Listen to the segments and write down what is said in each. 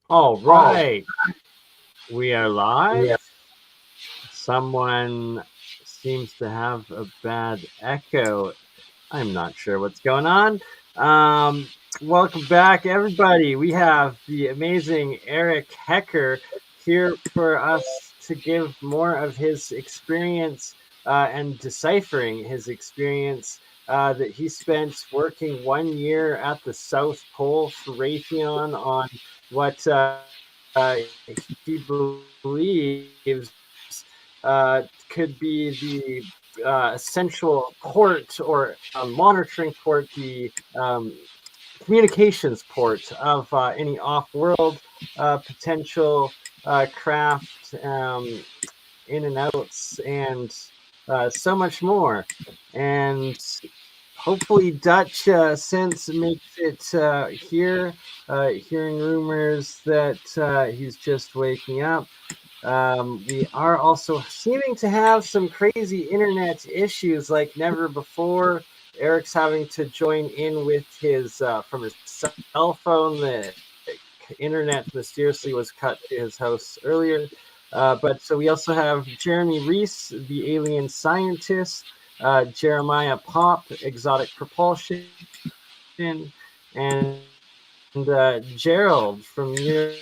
All Oh, right, we are live. yeah. Someone seems to have a bad echo. I'm not sure what's going on. Um, Welcome back, everybody. We have the amazing Eric Hecker here for us to give more of his experience and deciphering his experience that he spent working 1 year at the South Pole for Raytheon on what he believes could be the essential port or monitoring port, the communications port of any off-world potential craft, in and outs, and so much more. And hopefully Dutch sense makes it here, hearing rumors that he's just waking up. We are also seeming to have some crazy internet issues like never before. Eric's having to join in with his from his cell phone. The internet mysteriously was cut to his house earlier. But so we also have Jeremy Reese, the alien scientist, Jeremiah Pop, exotic propulsion, and Gerald from Universe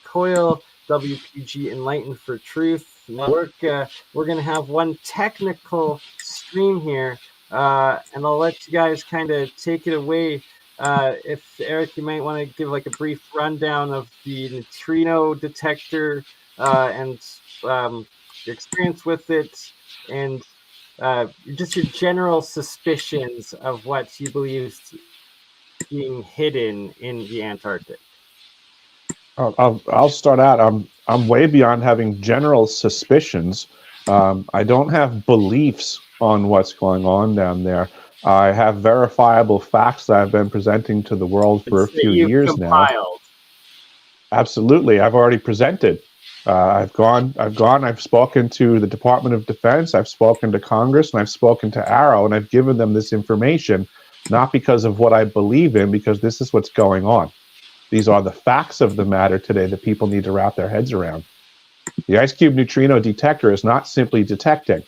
Coil, WPG Enlightened for Truth Network. We're going to have one technical stream here, and I'll let you guys kind of take it away. If Eric, you might want to give like a brief rundown of the neutrino detector and your experience with it, and just your general suspicions of what you believe is being hidden in the Antarctic. I'll start out. I'm way beyond having general suspicions. I don't have beliefs on what's going on down there. I have verifiable facts that I've been presenting to the world for a It's that few you've years now. compiled. Absolutely, I've already presented. I've spoken to the Department of Defense, I've spoken to Congress, and I've spoken to AARO, and I've given them this information, not because of what I believe in, because this is what's going on. These are the facts of the matter today that people need to wrap their heads around. The ice cube neutrino detector is not simply detecting,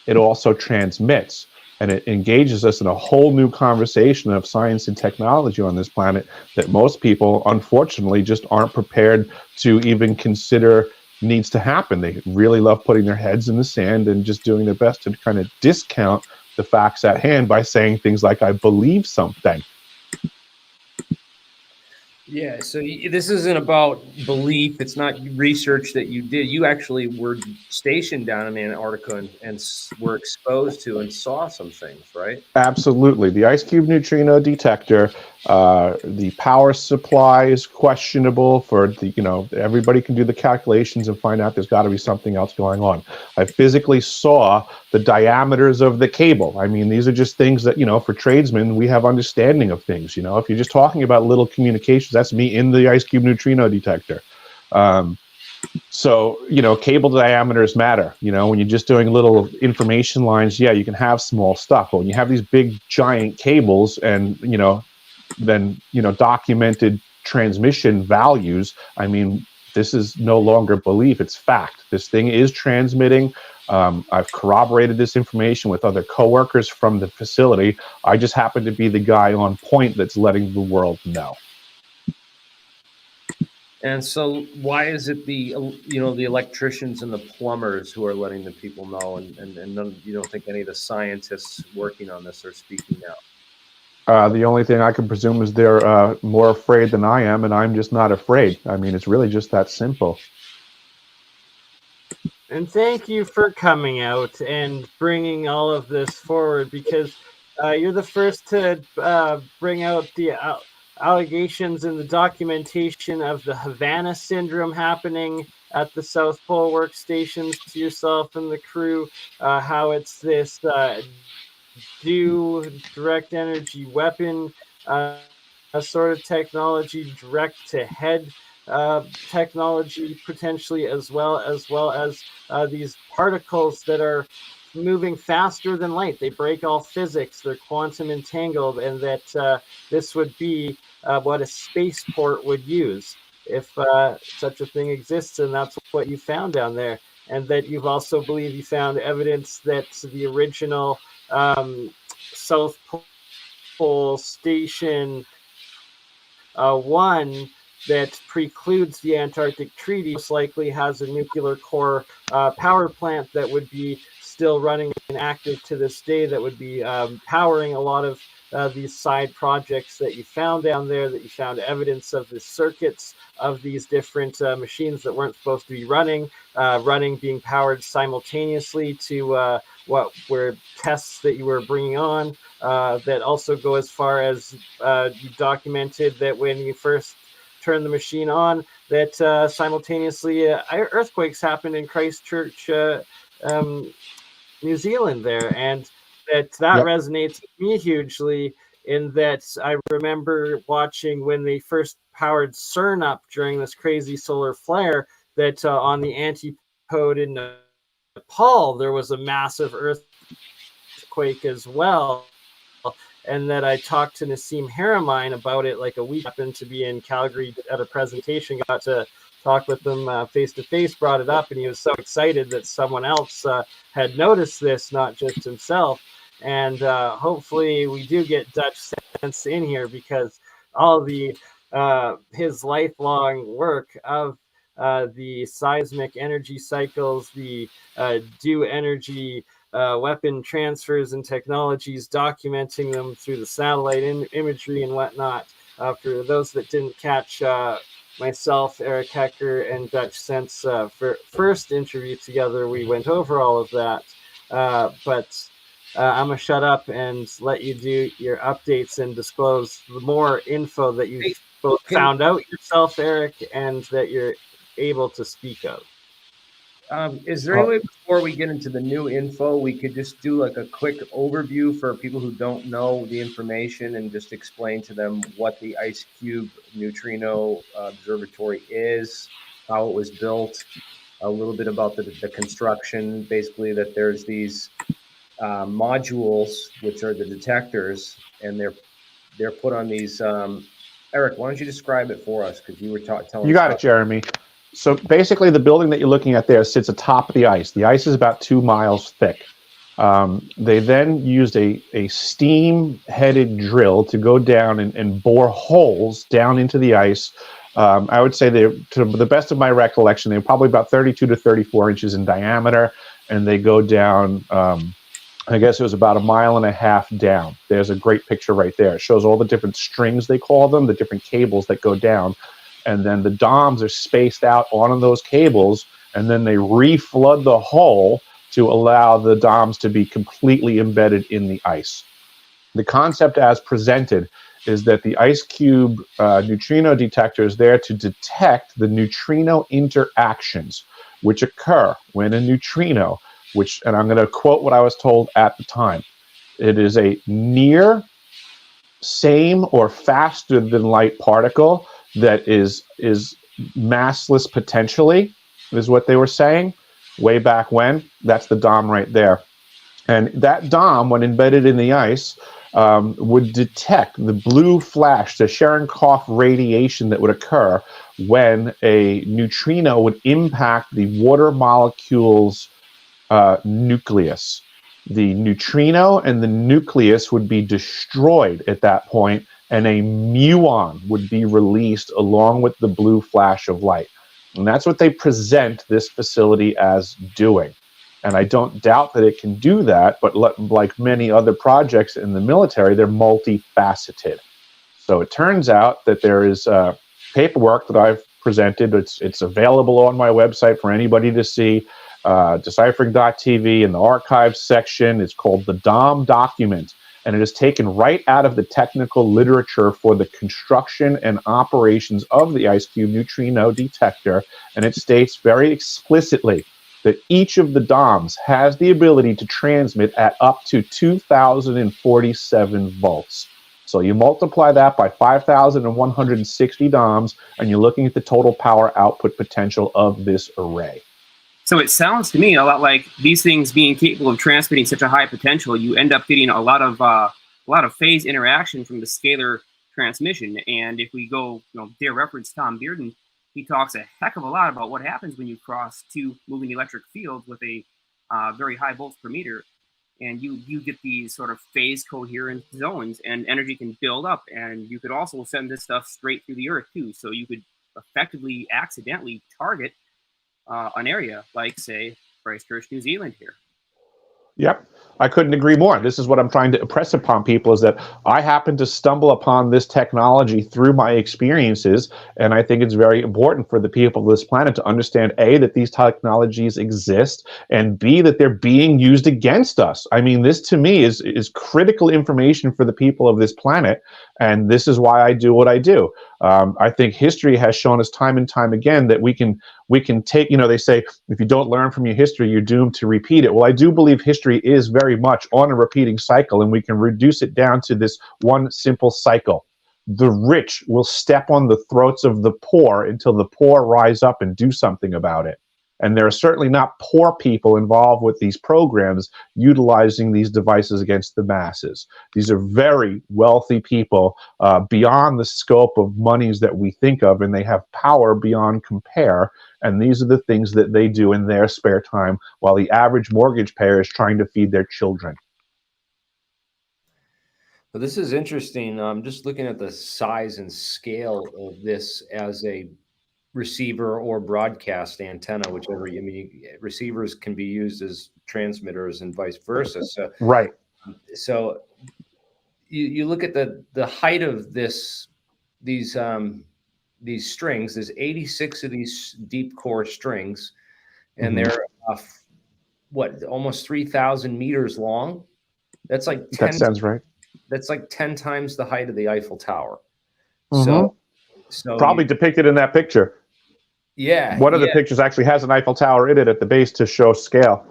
it also transmits. And it engages us in a whole new conversation of science and technology on this planet that most people, unfortunately, just aren't prepared to even consider needs to happen. They really love putting their heads in the sand and just doing their best to kind of discount the facts at hand by saying things like, I believe something. Yeah, so this isn't about belief. It's not research that you did. You actually were stationed down in Antarctica and were exposed to and saw some things, right? Absolutely. The ice cube neutrino detector, the power supply is questionable for the, everybody can do the calculations and find out there's got to be something else going on. I physically saw the diameters of the cable. I mean, these are just things that, for tradesmen, we have understanding of things. If you're just talking about little communications, that's me in the ice cube neutrino detector. So, cable diameters matter. When you're just doing little information lines, yeah, you can have small stuff. But when you have these big, giant cables and, then, documented transmission values, I mean, this is no longer belief, it's fact. This thing is transmitting. I've corroborated this information with other coworkers from the facility. I just happen to be the guy on point that's letting the world know. And so, why is it the electricians and the plumbers who are letting the people know, and none, you don't think any of the scientists working on this are speaking out? The only thing I can presume is they're more afraid than I am, and I'm just not afraid. I mean, it's really just that simple. And thank you for coming out and bringing all of this forward, because you're the first to bring out the allegations and the documentation of the Havana syndrome happening at the South Pole workstations to yourself and the crew. How it's this direct energy weapon sort of technology, direct to head technology potentially, as well as these particles that are moving faster than light. They break all physics. They're quantum entangled, and that this would be what a spaceport would use. if such a thing exists, and that's what you found down there. And that you've also believe you found evidence that the original South Pole Station 1 that precludes the Antarctic Treaty most likely has a nuclear core power plant that would be still running and active to this day, that would be powering a lot of these side projects that you found down there, that you found evidence of the circuits of these different machines that weren't supposed to be running, being powered simultaneously to what were tests that you were bringing on, that also go as far as you documented that when you first turned the machine on, that simultaneously earthquakes happened in Christchurch, New Zealand there, and that Yep. resonates with me hugely, in that I remember watching when they first powered CERN up during this crazy solar flare, that on the antipode in Nepal there was a massive earthquake as well, and that I talked to Nassim Haramein about it like a week. Happened to be in Calgary at a presentation, got to talk with him face to face, brought it up, and he was so excited that someone else had noticed this, not just himself. And hopefully we do get Dutch Sense in here, because all the his lifelong work of the seismic energy cycles, the dew energy weapon transfers and technologies, documenting them through the satellite imagery and whatnot. For those that didn't catch myself, Eric Hecker, and Dutch Sense for first interview together, we went over all of that. But I'm going to shut up and let you do your updates and disclose the more info that you've both found out yourself, Eric, and that you're able to speak of. Is there any way, before we get into the new info, we could just do like a quick overview for people who don't know the information, and just explain to them what the Ice Cube Neutrino Observatory is, how it was built, a little bit about the construction, basically that there's these modules, which are the detectors, and they're put on these. Eric, why don't you describe it for us, because you were telling You got it, Jeremy. So basically, the building that you're looking at there sits atop the ice. The ice is about 2 miles thick. They then used a steam-headed drill to go down and bore holes down into the ice. I would say to the best of my recollection, they're probably about 32 to 34 inches in diameter, and they go down, I guess it was about 1.5 miles down. There's a great picture right there. It shows all the different strings, they call them, the different cables that go down. And then the DOMs are spaced out on those cables, and then they reflood the hole to allow the DOMs to be completely embedded in the ice. The concept as presented is that the Ice Cube neutrino detector is there to detect the neutrino interactions which occur when a neutrino, and I'm going to quote what I was told at the time, it is a near, same, or faster than light particle that is massless potentially, is what they were saying way back when. That's the DOM right there. And that DOM, when embedded in the ice, would detect the blue flash, the Cherenkov radiation that would occur when a neutrino would impact the water molecule's nucleus. The neutrino and the nucleus would be destroyed at that point, and a muon would be released along with the blue flash of light. And that's what they present this facility as doing. And I don't doubt that it can do that, but like many other projects in the military, they're multifaceted. So it turns out that there is paperwork that I've presented. It's available on my website for anybody to see, deciphering.tv, in the archives section. It's called the DOM document, and it is taken right out of the technical literature for the construction and operations of the Ice Cube neutrino detector. And it states very explicitly that each of the DOMs has the ability to transmit at up to 2,047 volts. So you multiply that by 5,160 DOMs, and you're looking at the total power output potential of this array. So it sounds to me a lot like these things being capable of transmitting such a high potential, you end up getting a lot of phase interaction from the scalar transmission. And if we go, dare reference Tom Bearden, he talks a heck of a lot about what happens when you cross two moving electric fields with a very high volts per meter, and you get these sort of phase coherent zones, and energy can build up, and you could also send this stuff straight through the Earth too. So you could effectively accidentally target an area like, say, Christchurch, New Zealand here. Yep, I couldn't agree more. This is what I'm trying to impress upon people, is that I happen to stumble upon this technology through my experiences, and I think it's very important for the people of this planet to understand, A, that these technologies exist, and B, that they're being used against us. I mean, this to me is critical information for the people of this planet, and this is why I do what I do. I think history has shown us time and time again that we can take, they say, if you don't learn from your history, you're doomed to repeat it. Well, I do believe history is very much on a repeating cycle, and we can reduce it down to this one simple cycle. The rich will step on the throats of the poor until the poor rise up and do something about it. And there are certainly not poor people involved with these programs utilizing these devices against the masses. These are very wealthy people beyond the scope of monies that we think of, and they have power beyond compare. And these are the things that they do in their spare time while the average mortgage payer is trying to feed their children. Well, this is interesting. I'm just looking at the size and scale of this as a receiver or broadcast antenna, whichever. I mean, receivers can be used as transmitters and vice versa. So, right. So you look at the height of these strings. There's 86 of these deep core strings, and they're almost 3,000 meters long. That's like 10. That sounds right. That's like 10 times the height of the Eiffel Tower. So probably depicted in that picture. Yeah. One of the pictures actually has an Eiffel Tower in it at the base to show scale.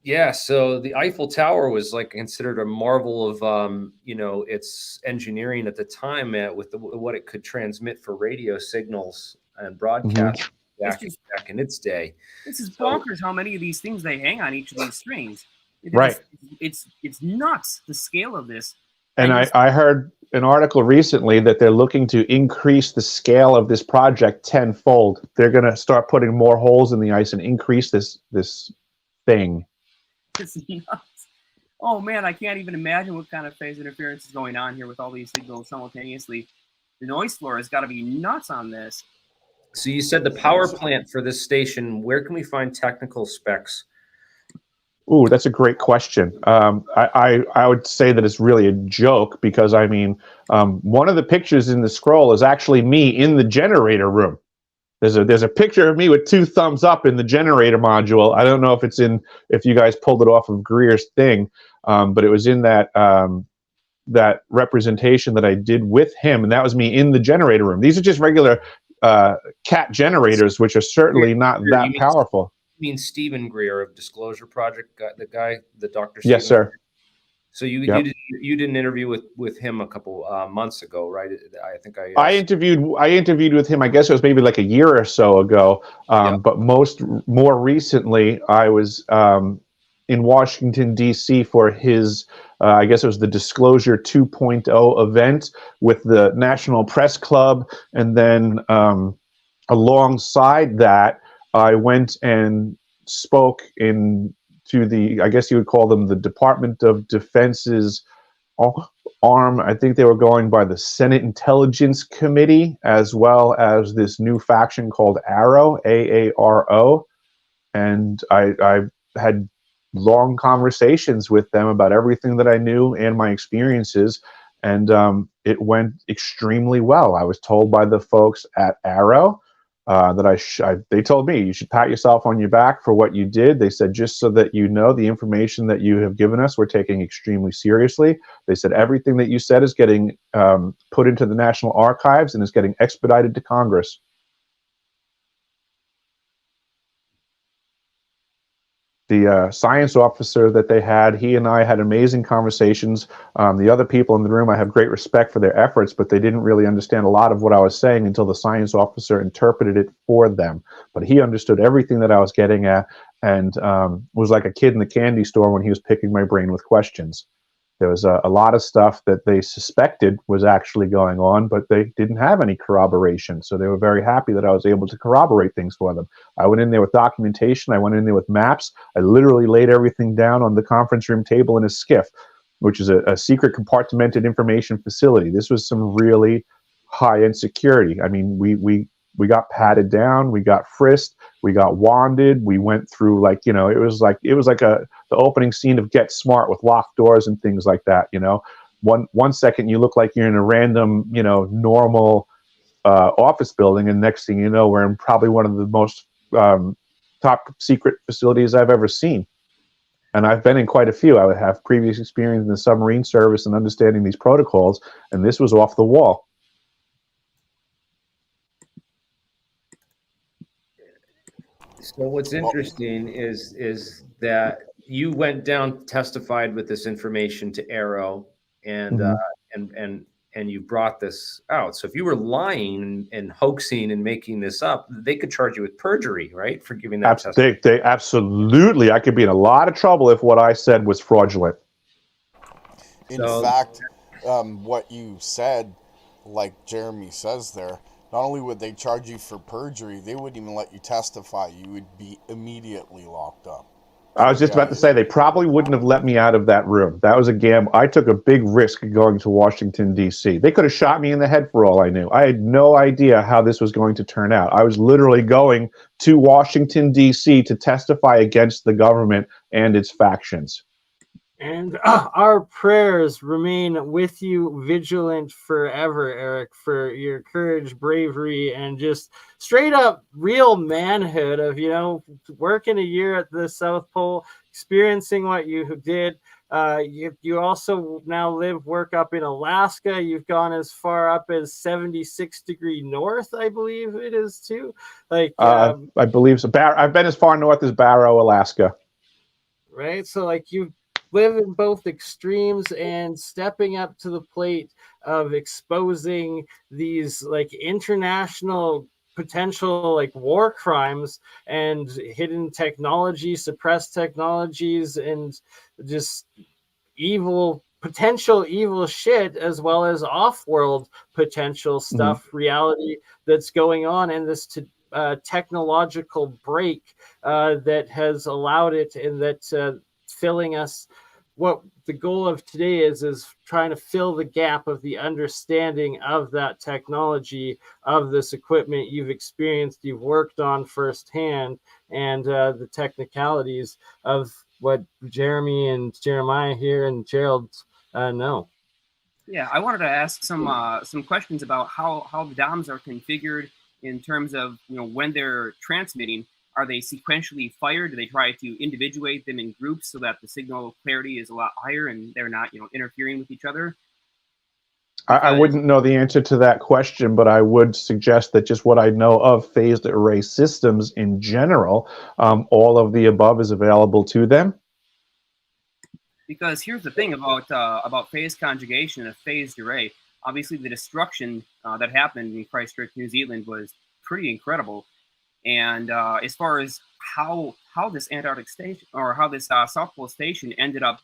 Yeah. So the Eiffel Tower was like considered a marvel of, its engineering at the time with what it could transmit for radio signals and broadcast back in its day. This is bonkers how many of these things they hang on each of these strings. It's nuts, the scale of this. And I heard an article recently that they're looking to increase the scale of this project tenfold. They're going to start putting more holes in the ice and increase this thing. It's nuts. Oh man, I can't even imagine what kind of phase interference is going on here with all these signals simultaneously. The noise floor has got to be nuts on this. So you said the power plant for this station, where can we find technical specs? Ooh, that's a great question. I would say that it's really a joke because, I mean, one of the pictures in the scroll is actually me in the generator room. There's a picture of me with 2 thumbs up in the generator module. I don't know if you guys pulled it off of Greer's thing, but it was in that representation that I did with him, and that was me in the generator room. These are just regular cat generators, which are certainly not that powerful. You mean Stephen Greer of Disclosure Project, the Dr. Yes, sir. So you did an interview with him a couple months ago, right? I interviewed with him. I guess it was maybe like a year or so ago. But more recently, I was in Washington D.C. for his I guess it was the Disclosure 2.0 event with the National Press Club, and then alongside that, I went and spoke to the, I guess you would call them the Department of Defense's arm. I think they were going by the Senate Intelligence Committee, as well as this new faction called AARO, AARO. And I had long conversations with them about everything that I knew and my experiences. And it went extremely well. I was told by the folks at AARO that they told me, you should pat yourself on your back for what you did. They said, just so that you know, the information that you have given us, we're taking extremely seriously. They said, everything that you said is getting put into the National Archives and is getting expedited to Congress. The science officer that they had, he and I had amazing conversations. The other people in the room, I have great respect for their efforts, but they didn't really understand a lot of what I was saying until the science officer interpreted it for them. But he understood everything that I was getting at, and was like a kid in the candy store when he was picking my brain with questions. There was a lot of stuff that they suspected was actually going on, but they didn't have any corroboration. So they were very happy that I was able to corroborate things for them. I went in there with documentation. I went in there with maps. I literally laid everything down on the conference room table in a skiff, which is a secret compartmented information facility. This was some really high-end security. I mean, we got patted down, we got frisked, we got wanded, we went through, like, you know, it was like the opening scene of Get Smart with locked doors and things like that. You know, one second you look like you're in a random, you know, normal office building, and next thing you know, we're in probably one of the most top secret facilities I've ever seen. And I've been in quite a few. I would have previous experience in the submarine service and understanding these protocols, and this was off the wall. So what's interesting is that you went down, testified with this information to AARO, and and you brought this out. So if you were lying and hoaxing and making this up, they could charge you with perjury, right, for giving that testimony. They absolutely. I could be in a lot of trouble if what I said was fraudulent. In fact, what you said, like Jeremy says there, not only would they charge you for perjury, they wouldn't even let you testify. You would be immediately locked up. I was just about to say, they probably wouldn't have let me out of that room. That was a gamble. I took a big risk going to Washington, D.C. They could have shot me in the head for all I knew. I had no idea how this was going to turn out. I was literally going to Washington, D.C. to testify against the government and its factions. And our prayers remain with you, vigilant forever, Eric, for your courage, bravery, and just straight up real manhood of, you know, working a year at the South Pole, experiencing what you did. You also now work up in Alaska. You've gone as far up as 76° north, I believe it is, too. Like I believe so. I've been as far north as Barrow, Alaska. Right, so like you live in both extremes, and stepping up to the plate of exposing these like international potential like war crimes and hidden technology, suppressed technologies, and just potential evil shit, as well as off-world potential stuff, reality that's going on, and this technological break that has allowed it, and that filling us. What the goal of today is trying to fill the gap of the understanding of that technology, of this equipment you've experienced, you've worked on firsthand, and the technicalities of what Jeremy and Jeremiah here and Gerald know. Yeah, I wanted to ask some questions about how the DOMs are configured in terms of, you know, when they're transmitting. Are they sequentially fired? Do they try to individuate them in groups so that the signal clarity is a lot higher and they're not, you know, interfering with each other? I wouldn't know the answer to that question, but I would suggest that just what I know of phased array systems in general, all of the above is available to them. Because here's the thing about phase conjugation and a phased array. Obviously, the destruction that happened in Christchurch, New Zealand, was pretty incredible. And as far as how this Antarctic station, or how this South Pole station ended up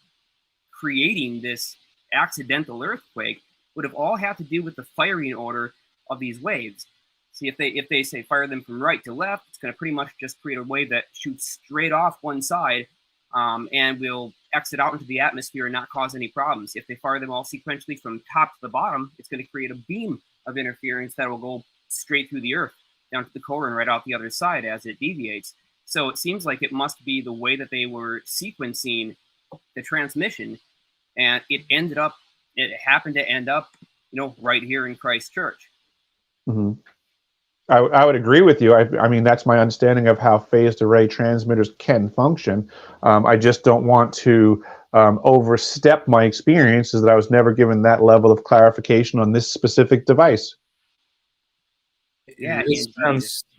creating this accidental earthquake, would have all had to do with the firing order of these waves. See, if they say fire them from right to left, it's going to pretty much just create a wave that shoots straight off one side and will exit out into the atmosphere and not cause any problems. If they fire them all sequentially from top to the bottom, it's going to create a beam of interference that will go straight through the Earth, down to the core and right out the other side as it deviates. So it seems like it must be the way that they were sequencing the transmission, and it happened to end up, you know, right here in Christchurch. Mm-hmm. I would agree with you. I mean, that's my understanding of how phased array transmitters can function. I just don't want to overstep my experiences that I was never given that level of clarification on this specific device. Yeah,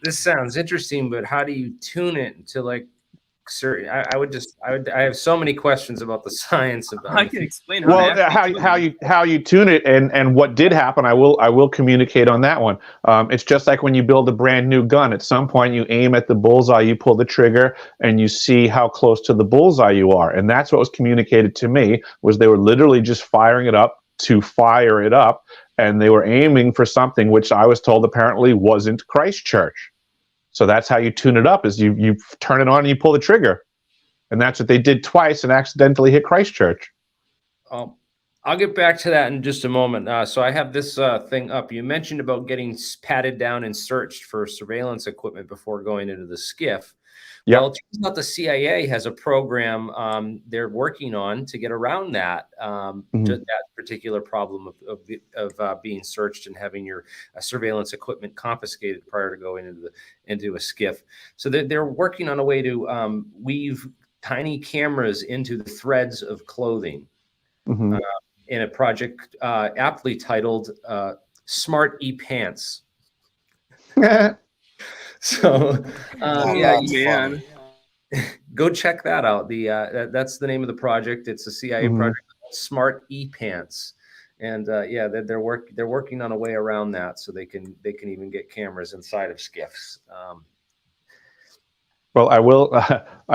this sounds interesting, but how do you tune it to, like, Sir, I have so many questions about the science of I can explain Well, how you tune it and what did happen, I will communicate on that one. It's just like when you build a brand new gun. At some point, you aim at the bullseye, you pull the trigger, and you see how close to the bullseye you are. And that's what was communicated to me. Was they were literally just firing it up to fire it up, and they were aiming for something which I was told apparently wasn't Christchurch. So that's how you tune it up: is you turn it on and you pull the trigger. And that's what they did twice and accidentally hit Christchurch. I'll get back to that in just a moment. So I have this thing up. You mentioned about getting patted down and searched for surveillance equipment before going into the skiff. Yep. Well, it turns out the CIA has a program they're working on to get around that that particular problem of being searched and having your surveillance equipment confiscated prior to going into a skiff. So they're working on a way to weave tiny cameras into the threads of clothing in a project aptly titled Smart E-Pants. So, man, go check that out. That's the name of the project. It's a CIA project, Smart E-Pants, and they're working on a way around that, so they can even get cameras inside of skiffs. Well, I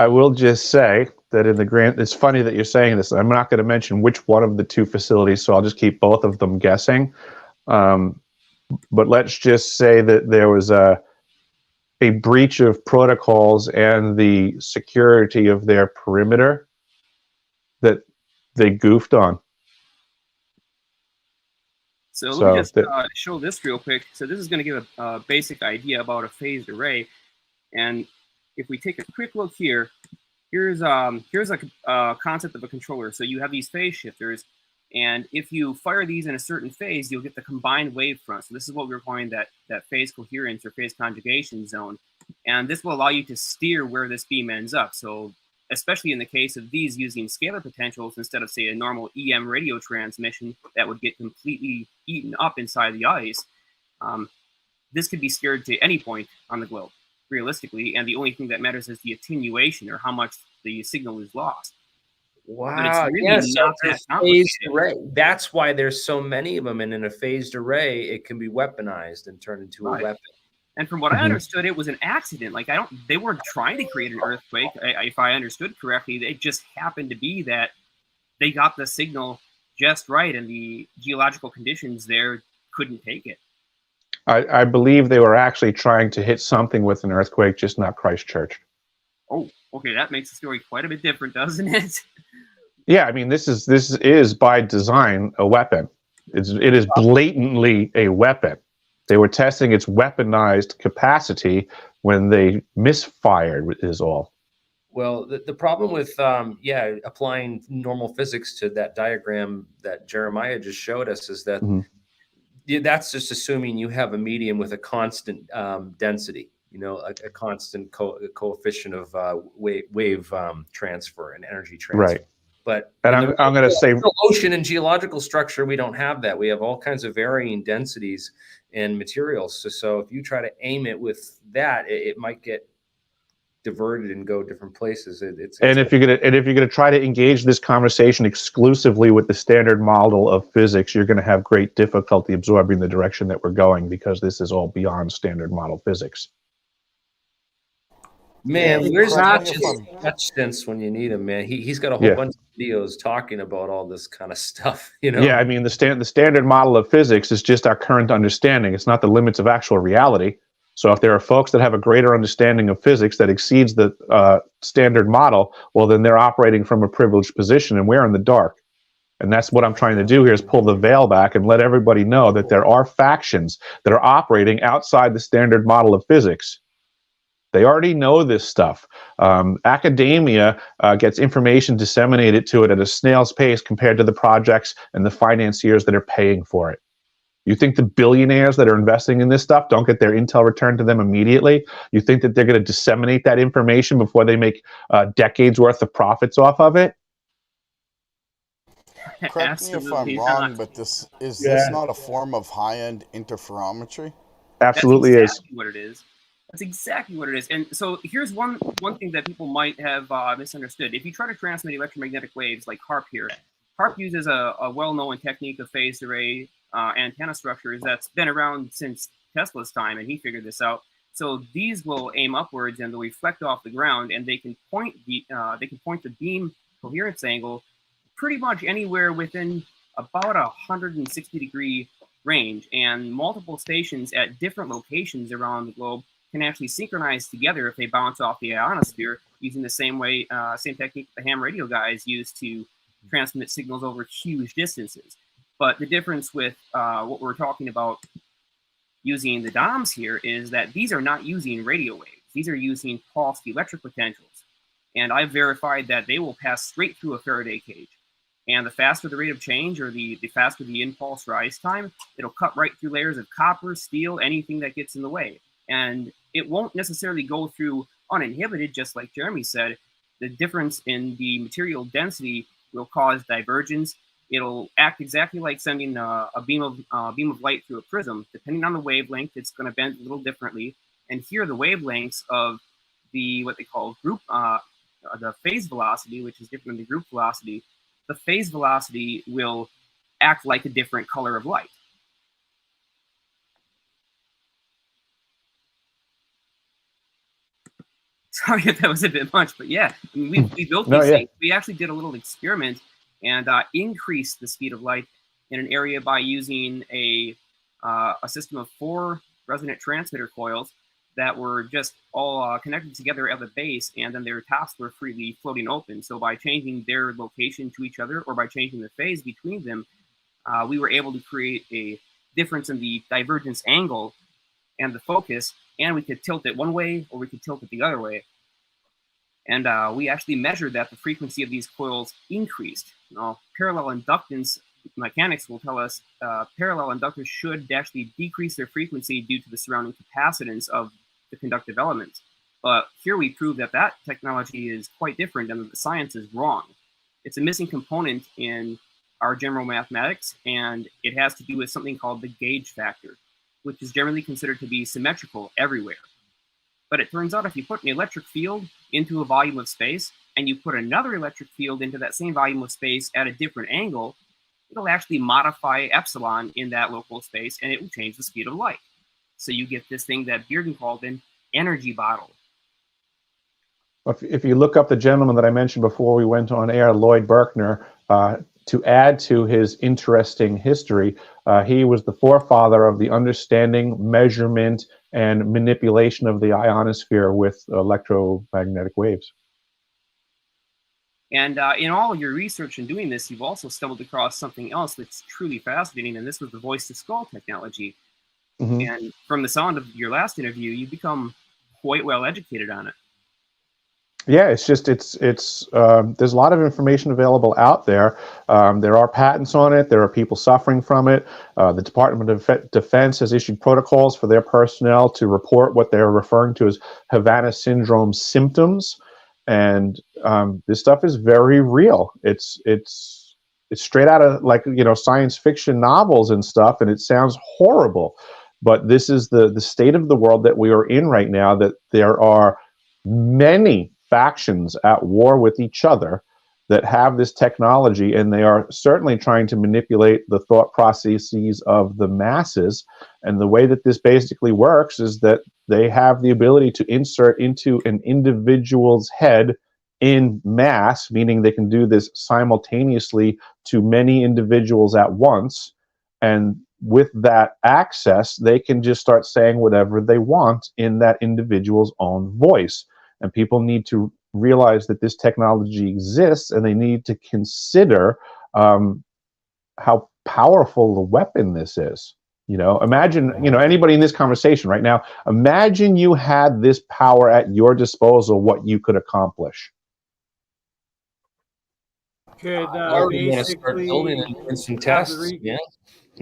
will just say that in the grand, it's funny that you're saying this. I'm not going to mention which one of the two facilities, so I'll just keep both of them guessing. But let's just say that there was a breach of protocols and the security of their perimeter that they goofed on. So let me just show this real quick. So this is going to give a basic idea about a phased array. And if we take a quick look here, here's a concept of a controller. So you have these phase shifters, and if you fire these in a certain phase, you'll get the combined wavefront. So this is what we're calling that phase coherence or phase conjugation zone. And this will allow you to steer where this beam ends up. So especially in the case of these using scalar potentials instead of, say, a normal EM radio transmission that would get completely eaten up inside the ice, this could be steered to any point on the globe, realistically. And the only thing that matters is the attenuation or how much the signal is lost. Wow. Really phased array. That's why there's so many of them. And in a phased array, it can be weaponized and turned into a weapon. And from what I understood, it was an accident. Like they weren't trying to create an earthquake. If I understood correctly, it just happened to be that they got the signal just right, and the geological conditions there couldn't take it. I believe they were actually trying to hit something with an earthquake, just not Christchurch. Oh, okay, that makes the story quite a bit different, doesn't it? Yeah, I mean, this is by design a weapon. It is blatantly a weapon. They were testing its weaponized capacity when they misfired, is all. Well, the problem with applying normal physics to that diagram that Jeremiah just showed us is that that's just assuming you have a medium with a constant density. A constant coefficient of wave transfer and energy transfer. Right. But I'm going to say ocean and geological structure, we don't have that. We have all kinds of varying densities and materials. So if you try to aim it with that, it might get diverted and go different places. If you're gonna try to engage this conversation exclusively with the standard model of physics, you're going to have great difficulty absorbing the direction that we're going, because this is all beyond standard model physics. Man, where's Touch Sense when you need him, man? He's got a whole bunch of videos talking about all this kind of stuff, Yeah, I mean, the standard model of physics is just our current understanding. It's not the limits of actual reality. So if there are folks that have a greater understanding of physics that exceeds the standard model, well, then they're operating from a privileged position, and we're in the dark. And that's what I'm trying to do here, is pull the veil back and let everybody know that there are factions that are operating outside the standard model of physics. They already know this stuff. Academia gets information disseminated to it at a snail's pace compared to the projects and the financiers that are paying for it. You think the billionaires that are investing in this stuff don't get their intel returned to them immediately? You think that they're going to disseminate that information before they make decades worth of profits off of it? Correct me if I'm wrong, but this not a form of high-end interferometry? Absolutely That's exactly is. what it is. That's exactly what it is. And so here's one thing that people might have misunderstood. If you try to transmit electromagnetic waves like HARP here, HARP uses a well-known technique of phased array antenna structures that's been around since Tesla's time, and he figured this out. So these will aim upwards and they'll reflect off the ground, and they can point the beam coherence angle pretty much anywhere within about 160-degree range, and multiple stations at different locations around the globe can actually synchronize together if they bounce off the ionosphere using the same technique the ham radio guys use to transmit signals over huge distances. But the difference with what we're talking about using the DOMs here is that these are not using radio waves. These are using pulsed electric potentials. And I've verified that they will pass straight through a Faraday cage. And the faster the rate of change, or the faster the impulse rise time, it'll cut right through layers of copper, steel, anything that gets in the way. And it won't necessarily go through uninhibited, just like Jeremy said. The difference in the material density will cause divergence. It'll act exactly like sending a beam of light through a prism. Depending on the wavelength, it's going to bend a little differently. And here, the wavelengths of what they call the phase velocity, which is different than the group velocity. The phase velocity will act like a different color of light. Sorry if that was a bit much, but yeah, I mean, we built these things. We actually did a little experiment and increased the speed of light in an area by using a system of 4 resonant transmitter coils that were just all connected together at the base, and then their tops were freely floating open. So by changing their location to each other, or by changing the phase between them, we were able to create a difference in the divergence angle and the focus, and we could tilt it one way or we could tilt it the other way. And we actually measured that the frequency of these coils increased. Now, parallel inductance mechanics will tell us parallel inductors should actually decrease their frequency due to the surrounding capacitance of the conductive elements. But here we prove that technology is quite different and that the science is wrong. It's a missing component in our general mathematics, and it has to do with something called the gauge factor, which is generally considered to be symmetrical everywhere. But it turns out if you put an electric field into a volume of space and you put another electric field into that same volume of space at a different angle, it'll actually modify epsilon in that local space, and it will change the speed of light. So you get this thing that Bearden called an energy bottle. If you look up the gentleman that I mentioned before we went on air, Lloyd Berkner, to add to his interesting history, he was the forefather of the understanding, measurement, and manipulation of the ionosphere with electromagnetic waves. And in all your research in doing this, you've also stumbled across something else that's truly fascinating, and this was the voice-to-skull technology. Mm-hmm. And from the sound of your last interview, you've become quite well educated on it. Yeah, it's there's a lot of information available out there. There are patents on it. There are people suffering from it. The Department of Defense has issued protocols for their personnel to report what they're referring to as Havana syndrome symptoms. And this stuff is very real. It's straight out of, like, science fiction novels and stuff, and it sounds horrible. But this is the state of the world that we are in right now, that there are many factions at war with each other that have this technology, and they are certainly trying to manipulate the thought processes of the masses. And the way that this basically works is that they have the ability to insert into an individual's head in mass, meaning they can do this simultaneously to many individuals at once. And with that access, they can just start saying whatever they want in that individual's own voice. And people need to realize that this technology exists, and they need to consider how powerful the weapon this is. Imagine, anybody in this conversation right now, imagine you had this power at your disposal, what you could accomplish. Could basically start building and doing some tests. Yeah.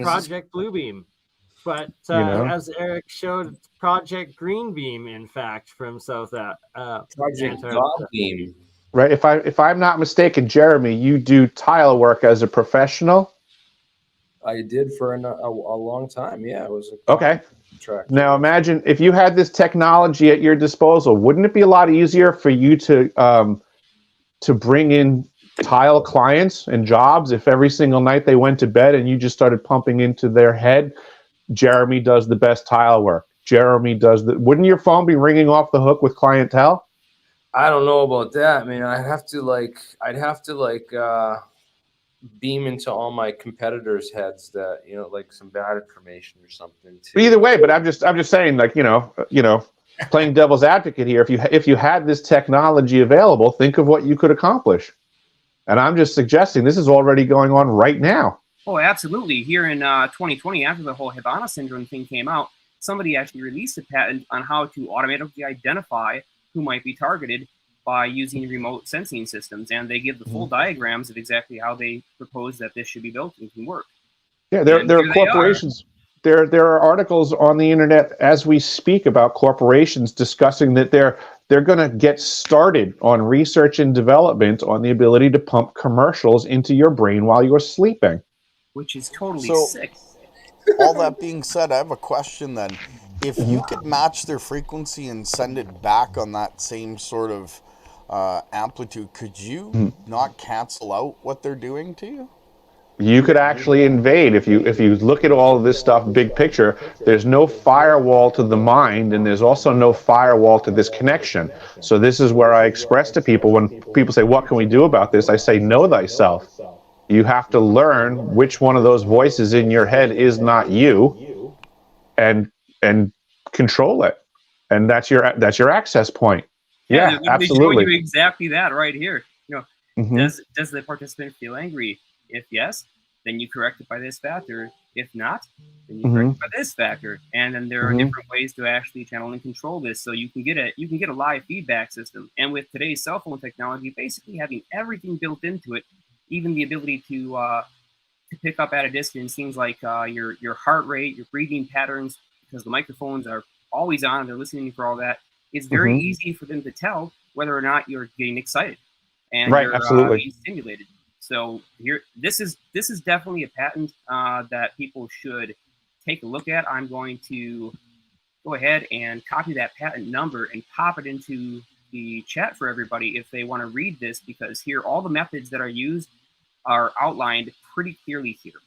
Project Bluebeam. But as Eric showed, Project Greenbeam, in fact, from South Project Godbeam. Right. If I'm not mistaken, Jeremy, you do tile work as a professional. I did for a long time. Yeah, it was okay. track. Now imagine if you had this technology at your disposal, wouldn't it be a lot easier for you to bring in tile clients and jobs if every single night they went to bed and you just started pumping into their head, Jeremy does the best tile work. Jeremy does the, wouldn't your phone be ringing off the hook with clientele? I don't know about that. I mean, I'd have to beam into all my competitors' heads that, you know, like some bad information or something too. Either way, but I'm just saying, like, you know, playing devil's advocate here, if you had this technology available, think of what you could accomplish. And I'm just suggesting this is already going on right now. Oh, absolutely. Here in 2020, after the whole Havana syndrome thing came out, somebody actually released a patent on how to automatically identify who might be targeted by using remote sensing systems. And they give the full diagrams of exactly how they propose that this should be built and can work. Yeah, there are corporations. There are articles on the internet as we speak about corporations discussing that they're going to get started on research and development on the ability to pump commercials into your brain while you're sleeping. Which is totally sick. All that being said, I have a question then. If you could match their frequency and send it back on that same sort of amplitude, could you not cancel out what they're doing to you? You could actually invade if you look at all of this stuff big picture. There's no firewall to the mind, and there's also no firewall to this connection. So this is where I express to people when people say, what can we do about this? I say, know thyself. You have to learn which one of those voices in your head is not you, and control it. And that's your access point. Yeah, absolutely. Showing you exactly that right here. You know, does the participant feel angry? If yes, then you correct it by this factor. If not, then you correct it by this factor. And then there are different ways to actually channel and control this. So you can get a live feedback system. And with today's cell phone technology, basically having everything built into it, even the ability to pick up at a distance things like your heart rate, your breathing patterns, because the microphones are always on and they're listening for all that. It's very easy for them to tell whether or not you're getting excited and you're being stimulated. So here, this is definitely a patent that people should take a look at. I'm going to go ahead and copy that patent number and pop it into the chat for everybody if they want to read this, because here all the methods that are used are outlined pretty clearly here.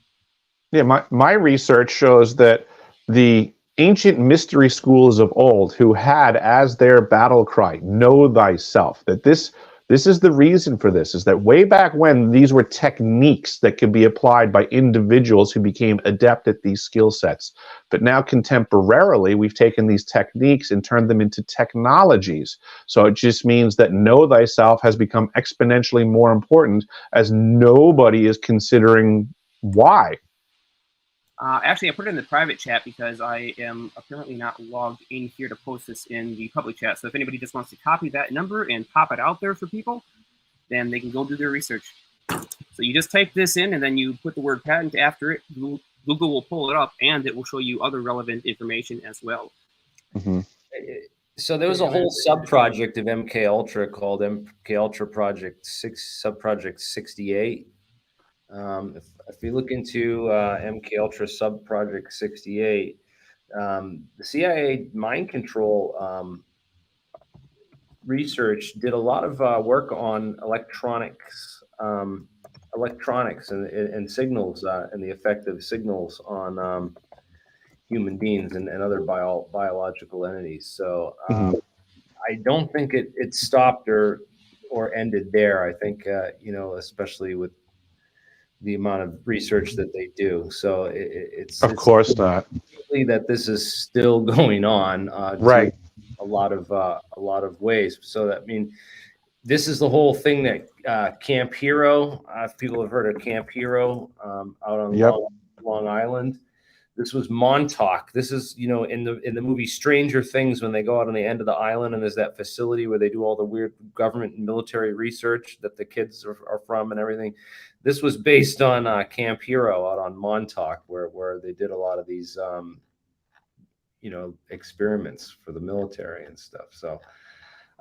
Yeah, my research shows that the ancient mystery schools of old, who had as their battle cry, know thyself, that this is the reason for this, is that way back when these were techniques that could be applied by individuals who became adept at these skill sets. But now contemporarily, we've taken these techniques and turned them into technologies. So it just means that know thyself has become exponentially more important as nobody is considering why. Actually, I put it in the private chat because I am apparently not logged in here to post this in the public chat. So if anybody just wants to copy that number and pop it out there for people, then they can go do their research. So you just type this in and then you put the word patent after it. Google will pull it up and it will show you other relevant information as well. So there was a whole sub-project of MK Ultra called MK Ultra Project 6, Subproject 68. If you look into MK Ultra Subproject 68, the CIA mind control research did a lot of work on electronics and signals and the effect of signals on human beings and other biological entities. So I don't think it stopped or ended there. I think especially with the amount of research that they do. So it's of course not that this is still going on, right? A lot of ways. So that this is the whole thing that Camp Hero. If people have heard of Camp Hero out on Long Island. This was Montauk. This is, in the movie Stranger Things, when they go out on the end of the island and there's that facility where they do all the weird government and military research that the kids are from and everything. This was based on Camp Hero out on Montauk, where they did a lot of these, experiments for the military and stuff. So,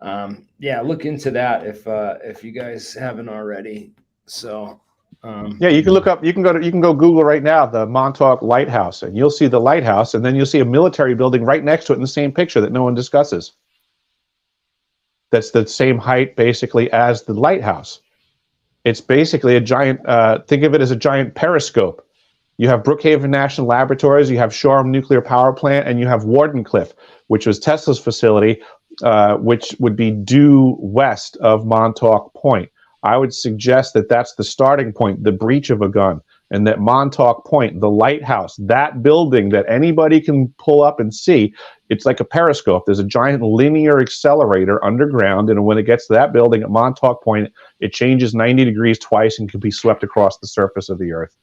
look into that if you guys haven't already. So, Yeah, you can look up. You can go Google right now the Montauk Lighthouse, and you'll see the lighthouse, and then you'll see a military building right next to it in the same picture that no one discusses. That's the same height, basically, as the lighthouse. It's basically a giant. Think of it as a giant periscope. You have Brookhaven National Laboratories, you have Shoreham Nuclear Power Plant, and you have Wardenclyffe, which was Tesla's facility, which would be due west of Montauk Point. I would suggest that that's the starting point, the breach of a gun, and that Montauk Point, the lighthouse, that building that anybody can pull up and see, it's like a periscope. There's a giant linear accelerator underground, and when it gets to that building at Montauk Point, it changes 90 degrees twice and can be swept across the surface of the Earth.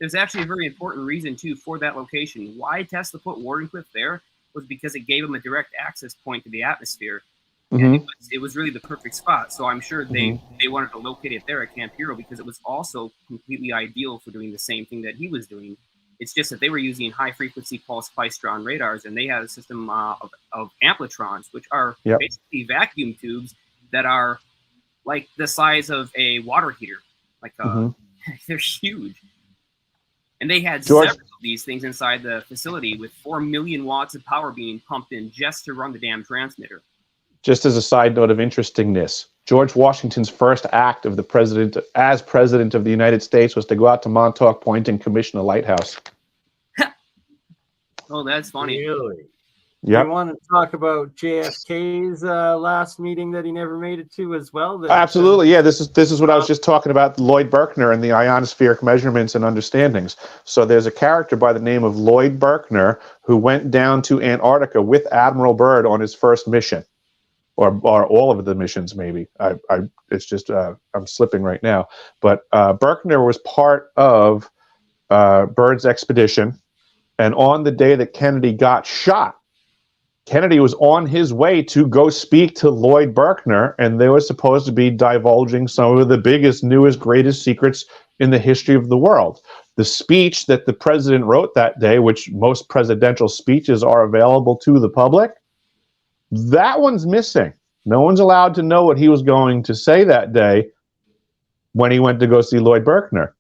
There's actually a very important reason, too, for that location. Why Tesla put Wardenclyffe there was because it gave him a direct access point to the atmosphere. And it was really the perfect spot. So I'm sure they wanted to locate it there at Camp Hero because it was also completely ideal for doing the same thing that he was doing. It's just that they were using high-frequency pulse Pystron radars, and they had a system of ampletrons, which are basically vacuum tubes that are like the size of a water heater. Like they're huge. And they had several of these things inside the facility with 4 million watts of power being pumped in just to run the damn transmitter. Just as a side note of interestingness, George Washington's first act of the president as president of the United States was to go out to Montauk Point and commission a lighthouse. Oh, that's funny. Really? Yep. You want to talk about JFK's last meeting that he never made it to as well? Absolutely, yeah. This is what I was just talking about, Lloyd Berkner and the ionospheric measurements and understandings. So there's a character by the name of Lloyd Berkner who went down to Antarctica with Admiral Byrd on his first mission, or all of the missions, maybe. It's just I'm slipping right now. But Berkner was part of Byrd's expedition, and on the day that Kennedy got shot, Kennedy was on his way to go speak to Lloyd Berkner, and they were supposed to be divulging some of the biggest, newest, greatest secrets in the history of the world. The speech that the president wrote that day, which most presidential speeches are available to the public, that one's missing. No one's allowed to know what he was going to say that day when he went to go see Lloyd Berkner.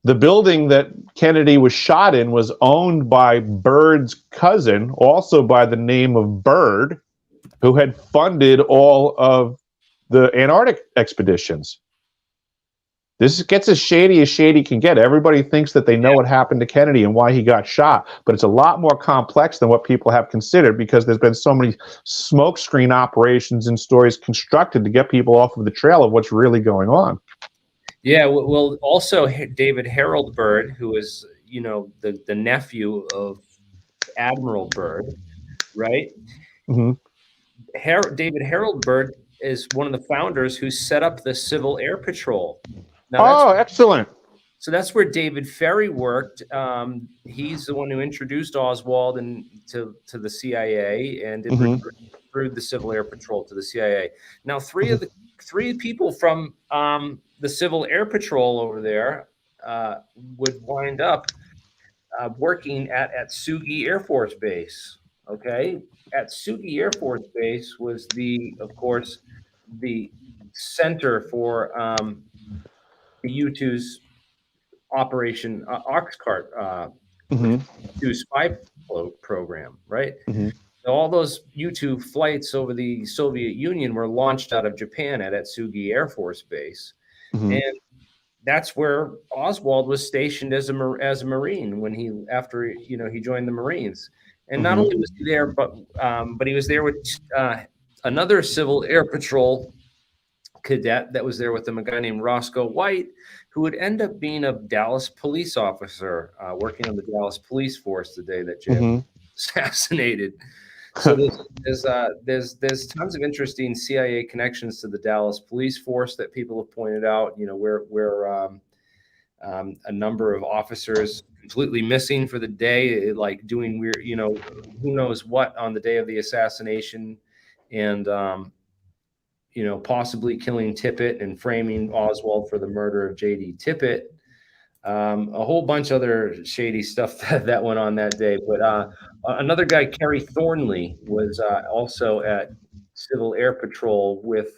The building that Kennedy was shot in was owned by Byrd's cousin, also by the name of Byrd, who had funded all of the Antarctic expeditions. This gets as shady can get. Everybody thinks that they know what happened to Kennedy and why he got shot, but it's a lot more complex than what people have considered because there's been so many smokescreen operations and stories constructed to get people off of the trail of what's really going on. Yeah, well, also David Harold Byrd, who is, the nephew of Admiral Byrd, right? David Harold Byrd is one of the founders who set up the Civil Air Patrol. Now, excellent. So that's where David Ferry worked. He's the one who introduced Oswald to the CIA and through the Civil Air Patrol to the CIA. Now, three people from the Civil Air Patrol over there would wind up working at Atsugi Air Force Base. Okay, Atsugi Air Force Base was of course, the center for the U-2's Operation Oxcart U-2 spy program, right? All those U-2 flights over the Soviet Union were launched out of Japan at Atsugi Air Force Base. And that's where Oswald was stationed as a Marine after he joined the Marines. And not only was he there, but he was there with another Civil Air Patrol cadet that was there with him, a guy named Roscoe White, who would end up being a Dallas police officer working on the Dallas police force the day that JFK was assassinated. So there's tons of interesting CIA connections to the Dallas police force that people have pointed out. Where a number of officers completely missing for the day, like doing weird, who knows what on the day of the assassination, and possibly killing Tippit and framing Oswald for the murder of J.D. Tippit. A whole bunch of other shady stuff that went on that day. But another guy, Kerry Thornley, was also at Civil Air Patrol with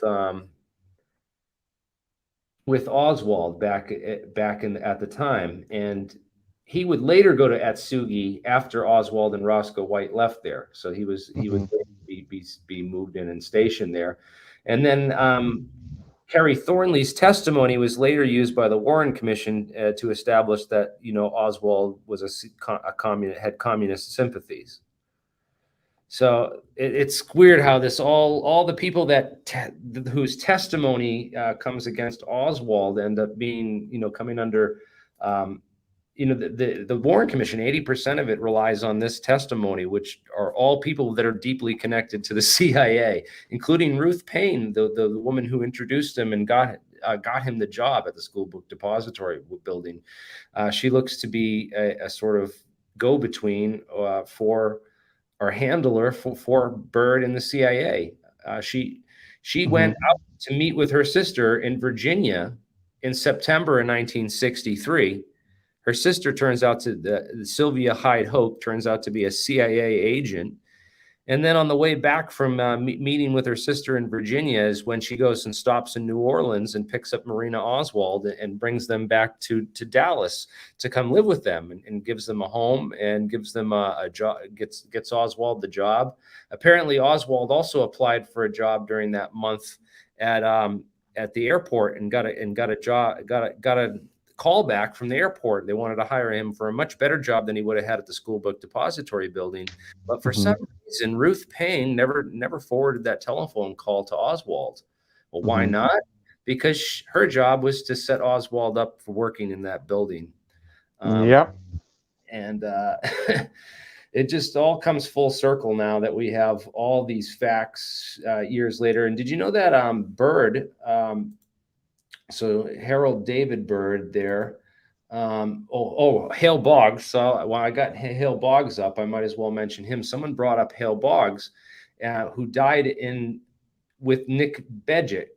with Oswald back at the time, and he would later go to Atsugi after Oswald and Roscoe White left there. So he would be moved in and stationed there, and then Kerry Thornley's testimony was later used by the Warren Commission to establish that Oswald was a communist, had communist sympathies. So it's weird how this all the people that whose testimony comes against Oswald end up being coming under the Warren Commission. 80% of it relies on this testimony, which are all people that are deeply connected to the CIA, including Ruth Payne, the woman who introduced him and got him the job at the School Book Depository building. She looks to be a sort of go-between for or handler for Byrd in the CIA. She went out to meet with her sister in Virginia in September of 1963. Her sister turns out to Sylvia Hyde Hope turns out to be a CIA agent. And then on the way back from meeting with her sister in Virginia is when she goes and stops in New Orleans and picks up Marina Oswald and brings them back to Dallas to come live with them and gives them a home and gives them a job, gets Oswald the job. Apparently Oswald also applied for a job during that month at the airport and got a call back from the airport. They wanted to hire him for a much better job than he would have had at the School Book Depository building. But for some reason, Ruth Payne never forwarded that telephone call to Oswald. Well, why not? Because her job was to set Oswald up for working in that building. Yep. And it just all comes full circle now that we have all these facts years later. And did you know that Byrd, so Harold David Byrd there. Hale Boggs. So while I got Hale Boggs up, I might as well mention him. Someone brought up Hale Boggs, who died with Nick Bejic.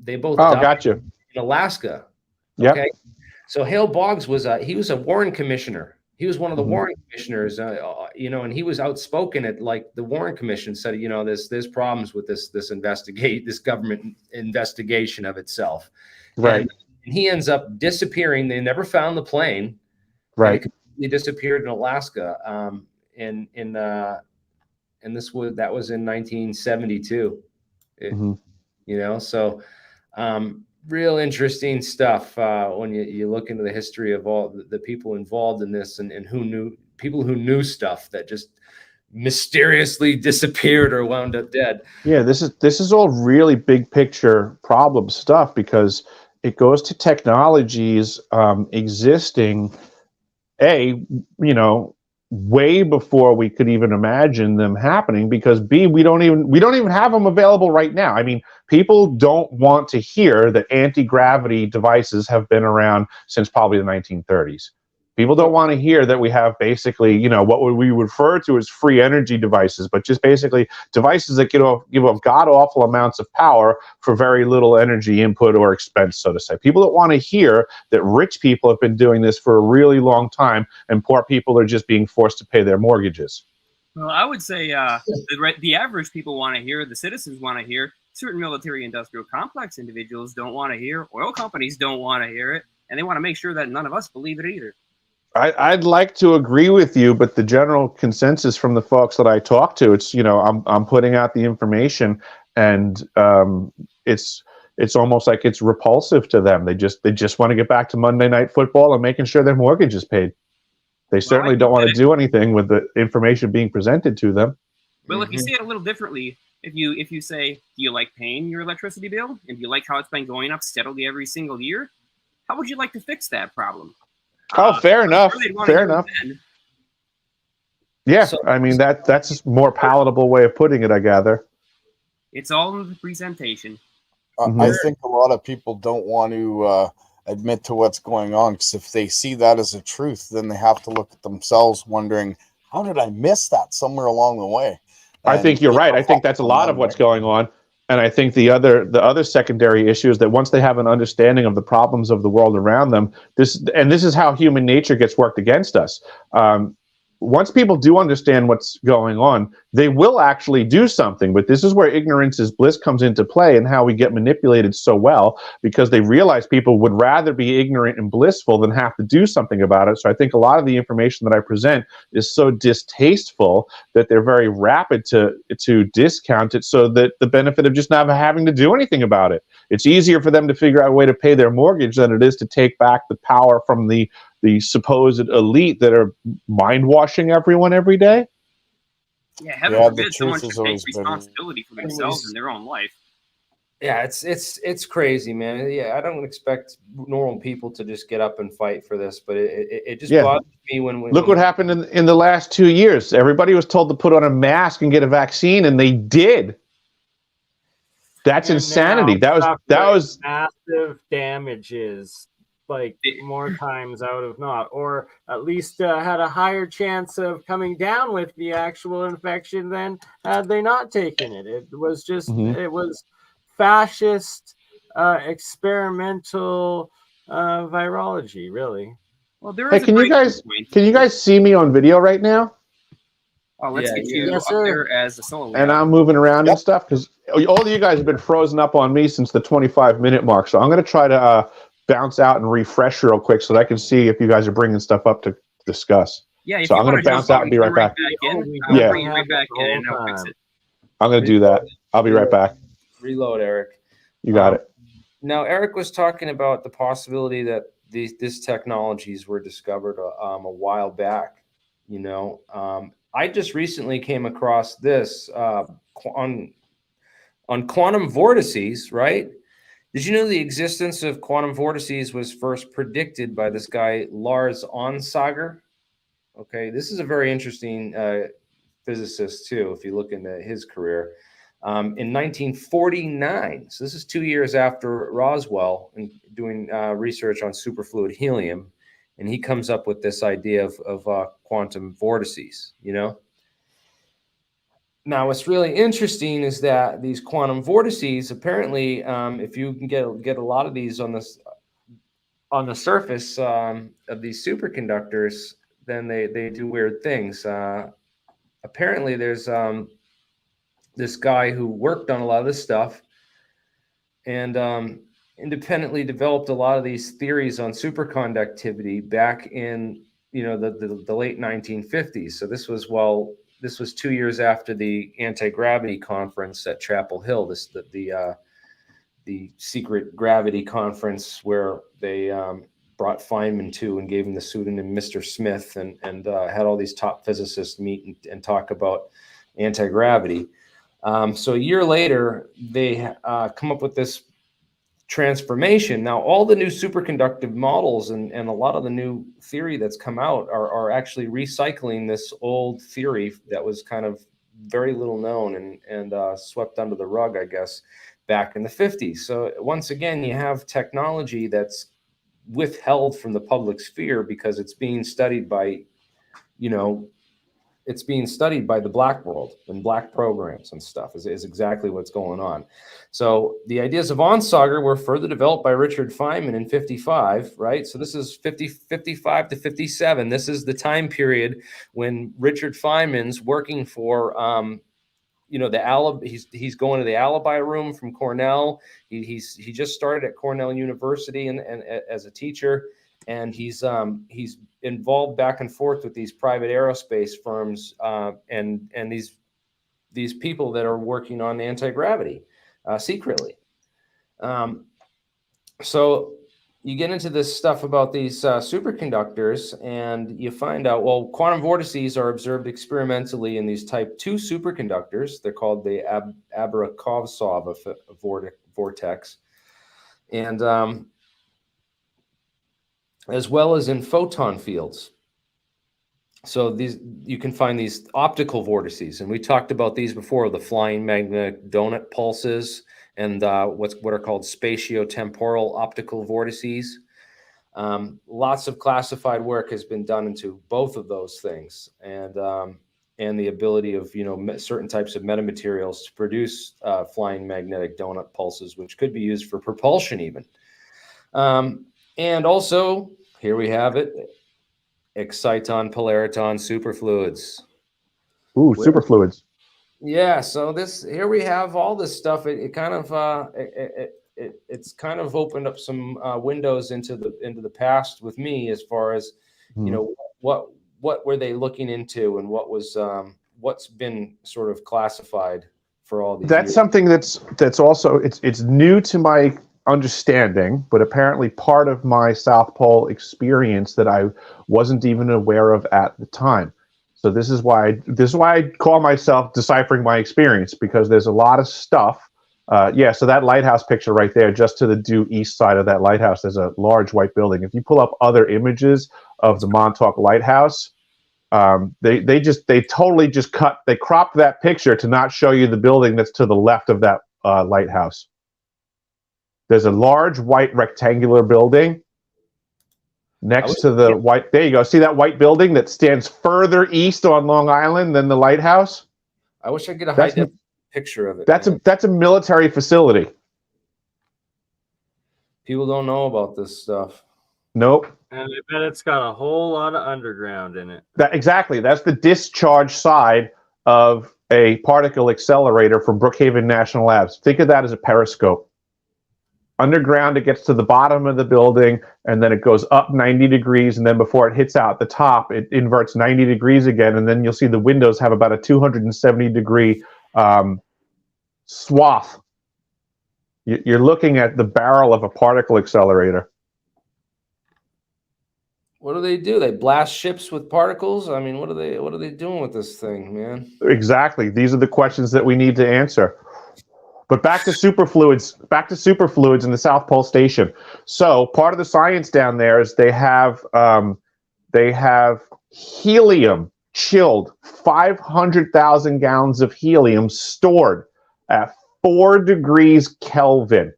They both died in Alaska. Yep. Okay. So Hale Boggs was a Warren commissioner. He was one of the Warren commissioners, and he was outspoken at the Warren Commission said, there's problems with this government investigation of itself. Right. And he ends up disappearing. They never found the plane. Right. He disappeared in Alaska. And that was in 1972. So real interesting stuff when you look into the history of all the people involved in this and people who knew stuff that just mysteriously disappeared or wound up dead. Yeah, this is all really big picture problem stuff because it goes to technologies existing way before we could even imagine them happening, because B, we don't even have them available right now. I mean, people don't want to hear that anti-gravity devices have been around since probably the 1930s. People don't want to hear that we have basically, what we refer to as free energy devices, but just basically devices that give off god-awful amounts of power for very little energy input or expense, so to say. People don't want to hear that rich people have been doing this for a really long time and poor people are just being forced to pay their mortgages. Well, I would say the average people want to hear, the citizens want to hear, certain military-industrial complex individuals don't want to hear, oil companies don't want to hear it, and they want to make sure that none of us believe it either. I'd like to agree with you, but the general consensus from the folks that I talk to, it's, I'm putting out the information and it's almost like it's repulsive to them. They just want to get back to Monday Night Football and making sure their mortgage is paid. They certainly don't want to do anything with the information being presented to them. Well, if you say it a little differently, if you say, do you like paying your electricity bill? And do you like how it's been going up steadily every single year? How would you like to fix that problem? Fair enough. Fair enough. Yeah, so, I mean that's a more palatable way of putting it, I gather. It's all in the presentation. I think a lot of people don't want to admit to what's going on, because if they see that as a truth, then they have to look at themselves wondering, how did I miss that somewhere along the way? I think you're right. I think that's a lot of what's going on. And I think the other secondary issue is that once they have an understanding of the problems of the world around them, this is how human nature gets worked against us. once people do understand what's going on, they will actually do something. But this is where ignorance is bliss comes into play, and how we get manipulated so well, because they realize people would rather be ignorant and blissful than have to do something about it. So I think a lot of the information that I present is so distasteful that they're very rapid to discount it, so that the benefit of just not having to do anything about it. It's easier for them to figure out a way to pay their mortgage than it is to take back the power from the supposed elite that are mind washing everyone every day. Yeah, heaven Yeah, the forbid someone truth should has take always been. responsibility for themselves and their own life. Yeah, it's crazy, man. Yeah, I don't expect normal people to just get up and fight for this, but it just bothers me when look what happened in the last 2 years. Everybody was told to put on a mask and get a vaccine, and they did. That's insanity. That was massive damages, like more times out of not, or at least had a higher chance of coming down with the actual infection than had they not taken it. It was just it was fascist experimental virology, really. Well, there Hey, is can you guys see me on video right now? Oh, let's get you yes, up there as a solo. And I'm moving around and stuff, because all of you guys have been frozen up on me since the 25-minute mark. So I'm going to try to bounce out and refresh real quick so that I can see if you guys are bringing stuff up to discuss. Yeah, so I'm going to bounce out and be right back. Yeah, bring you right back in, and I'll fix it. I'm going to do that. I'll be right back. Reload, Eric. You got it. Now, Eric was talking about the possibility that these technologies were discovered a while back. You know, I just recently came across this on quantum vortices, right? Did you know the existence of quantum vortices was first predicted by this guy, Lars Onsager? Okay, this is a very interesting physicist too, if you look into his career. In 1949, so this is 2 years after Roswell, and doing research on superfluid helium, and he comes up with this idea of quantum vortices, you know? Now, what's really interesting is that these quantum vortices, apparently, if you can get a lot of these on the surface of these superconductors, then they do weird things. Apparently, there's this guy who worked on a lot of this stuff and independently developed a lot of these theories on superconductivity back in the late 1950s. So this was 2 years after the anti-gravity conference at Chapel Hill. The secret gravity conference where they brought Feynman to and gave him the pseudonym Mr. Smith, and had all these top physicists meet and talk about anti-gravity. So a year later, they come up with this transformation. Now, all the new superconductive models and a lot of the new theory that's come out are actually recycling this old theory that was kind of very little known and swept under the rug, I guess, back in the 50s. So once again, you have technology that's withheld from the public sphere because it's being studied by, it's being studied by the black world and black programs and stuff is exactly what's going on. So the ideas of Onsager were further developed by Richard Feynman in 55, right? So this is 55 to 57. This is the time period when Richard Feynman's working for, he's going to the alibi room from Cornell. He just started at Cornell University and as a teacher, and he's involved back and forth with these private aerospace firms and these people that are working on anti-gravity secretly. So you get into this stuff about these superconductors, and you find out, well, quantum vortices are observed experimentally in these type 2 superconductors. They're called the Abrakovsov vortex. And as well as in photon fields. So you can find these optical vortices, and we talked about these before, the flying magnetic donut pulses and what are called spatiotemporal optical vortices. Lots of classified work has been done into both of those things, and the ability of certain types of metamaterials to produce flying magnetic donut pulses, which could be used for propulsion even. And also, here we have it, exciton, polariton, superfluids. Ooh, superfluids. Yeah, so here we have all this stuff. It's kind of opened up some windows into the past with me, as far as what were they looking into, and what's been sort of classified for all these That's years. something that's also it's new to my understanding, but apparently part of my South Pole experience that I wasn't even aware of at the time. So this is why I call myself deciphering my experience, because there's a lot of stuff. So that lighthouse picture right there, just to the due east side of that lighthouse, there's a large white building. If you pull up other images of the Montauk Lighthouse, they totally just cropped that picture to not show you the building that's to the left of that lighthouse. There's a large white rectangular building next to the white. There you go. See that white building that stands further east on Long Island than the lighthouse? I wish I could get a high-def picture of it. That's a military facility. People don't know about this stuff. Nope. And I bet it's got a whole lot of underground in it. Exactly. That's the discharge side of a particle accelerator from Brookhaven National Labs. Think of that as a periscope. Underground, it gets to the bottom of the building, and then it goes up 90 degrees, and then before it hits out the top, it inverts 90 degrees again, and then you'll see the windows have about a 270-degree swath. You're looking at the barrel of a particle accelerator. What do? They blast ships with particles? I mean, what are they doing with this thing, man? Exactly. These are the questions that we need to answer. But back to superfluids in the South Pole Station. So part of the science down there is they have helium, chilled, 500,000 gallons of helium stored at 4 degrees Kelvin.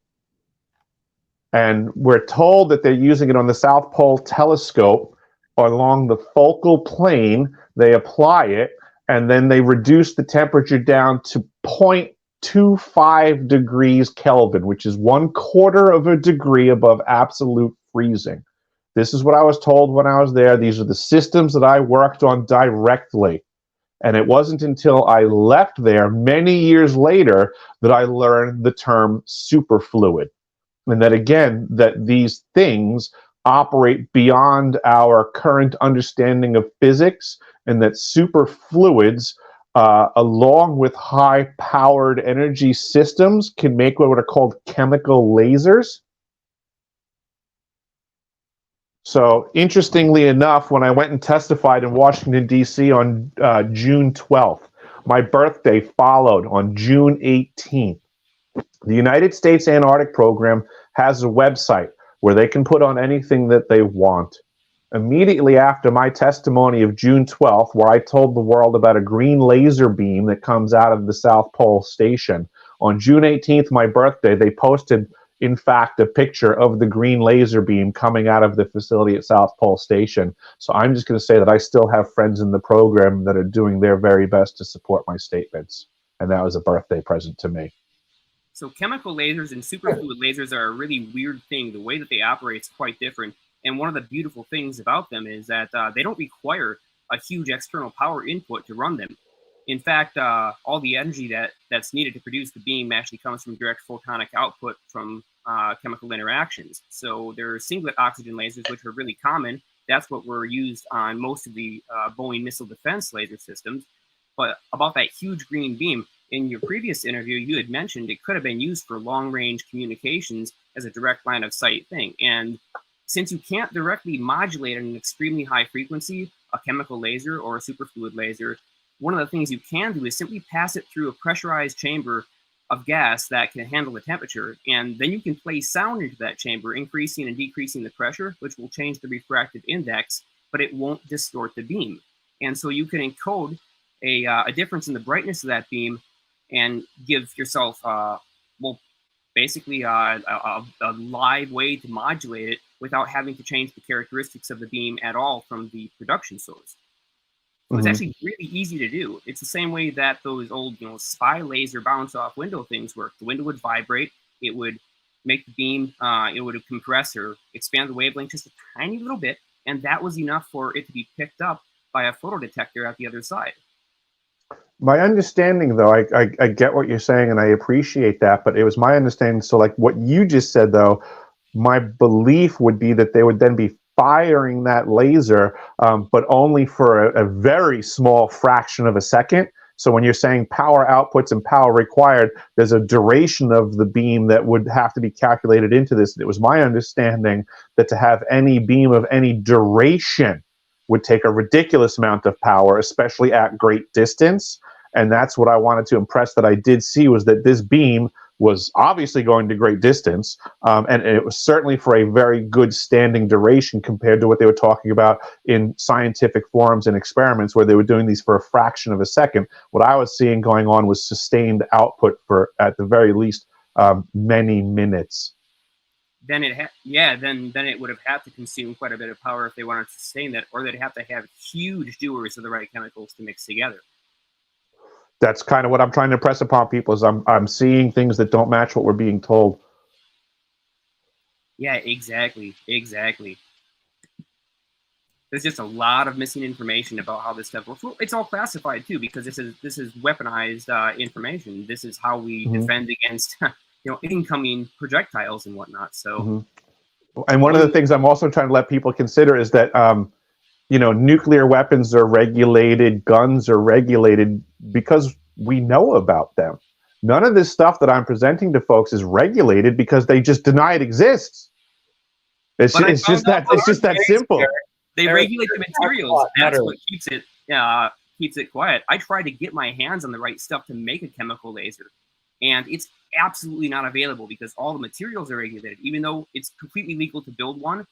And we're told that they're using it on the South Pole telescope along the focal plane. They apply it, and then they reduce the temperature down to 0.25 degrees Kelvin, which is 1/4 of a degree above absolute freezing. This is what I was told when I was there. These are the systems that I worked on directly. And it wasn't until I left there many years later that I learned the term superfluid. And that, again, that these things operate beyond our current understanding of physics, and that superfluids, along with high-powered energy systems, can make what are called chemical lasers. So, interestingly enough, when I went and testified in Washington, D.C. on June 12th, my birthday followed on June 18th. The United States Antarctic Program has a website where they can put on anything that they want. Immediately after my testimony of June 12th, where I told the world about a green laser beam that comes out of the South Pole Station, on June 18th, my birthday, they posted, in fact, a picture of the green laser beam coming out of the facility at South Pole Station. So I'm just going to say that I still have friends in the program that are doing their very best to support my statements. And that was a birthday present to me. So chemical lasers and superfluid lasers are a really weird thing. The way that they operate is quite different. And one of the beautiful things about them is that they don't require a huge external power input to run them. In fact, all the energy that's needed to produce the beam actually comes from direct photonic output from chemical interactions. So there are singlet oxygen lasers, which are really common. That's what were used on most of the Boeing missile defense laser systems. But about that huge green beam, in your previous interview, you had mentioned it could have been used for long-range communications as a direct line of sight thing. And since you can't directly modulate at an extremely high frequency, a chemical laser or a superfluid laser, one of the things you can do is simply pass it through a pressurized chamber of gas that can handle the temperature. And then you can play sound into that chamber, increasing and decreasing the pressure, which will change the refractive index, but it won't distort the beam. And so you can encode a difference in the brightness of that beam and give yourself, basically a live way to modulate it without having to change the characteristics of the beam at all from the production source. So it's actually really easy to do. It's the same way that those old, spy laser bounce-off window things work. The window would vibrate. It would make the beam, it would compress or expand the wavelength just a tiny little bit, and that was enough for it to be picked up by a photo detector at the other side. My understanding, though, I get what you're saying, and I appreciate that, but it was my understanding. So, like what you just said, though, my belief would be that they would then be firing that laser, but only for a very small fraction of a second. So when you're saying power outputs and power required, there's a duration of the beam that would have to be calculated into this. It was my understanding that to have any beam of any duration would take a ridiculous amount of power, especially at great distance. And that's what I wanted to impress that I did see, was that this beam was obviously going to great distance, and it was certainly for a very good standing duration compared to what they were talking about in scientific forums and experiments where they were doing these for a fraction of a second. What I was seeing going on was sustained output for, at the very least, many minutes. Then it then it would have had to consume quite a bit of power if they wanted to sustain that, or they'd have to have huge dewars of the right chemicals to mix together. That's kind of what I'm trying to impress upon people, is I'm seeing things that don't match what we're being told. Yeah, exactly. There's just a lot of missing information about how this stuff works. Well, it's all classified too, because this is weaponized information. This is how we defend against incoming projectiles and whatnot. So, and one of the things I'm also trying to let people consider is that nuclear weapons are regulated, guns are regulated because we know about them. None of this stuff that I'm presenting to folks is regulated because they just deny it exists. It's just that simple. They regulate the materials. That's what keeps it quiet. I tried to get my hands on the right stuff to make a chemical laser, and it's absolutely not available because all the materials are regulated. Even though it's completely legal to build one,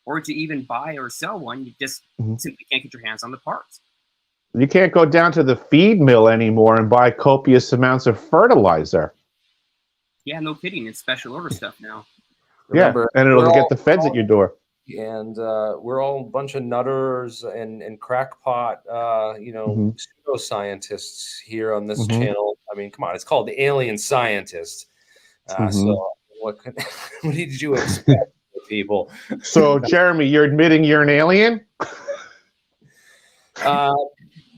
or to even buy or sell one, you just simply can't get your hands on the parts. You can't go down to the feed mill anymore and buy copious amounts of fertilizer. Yeah, no kidding. It's special order stuff now. Remember, and it'll get the feds at your door. And we're all a bunch of nutters and crackpot, pseudoscientists here on this channel. I mean, come on, it's called the Alien Scientist. So what did you expect, people? So, Jeremy, you're admitting you're an alien?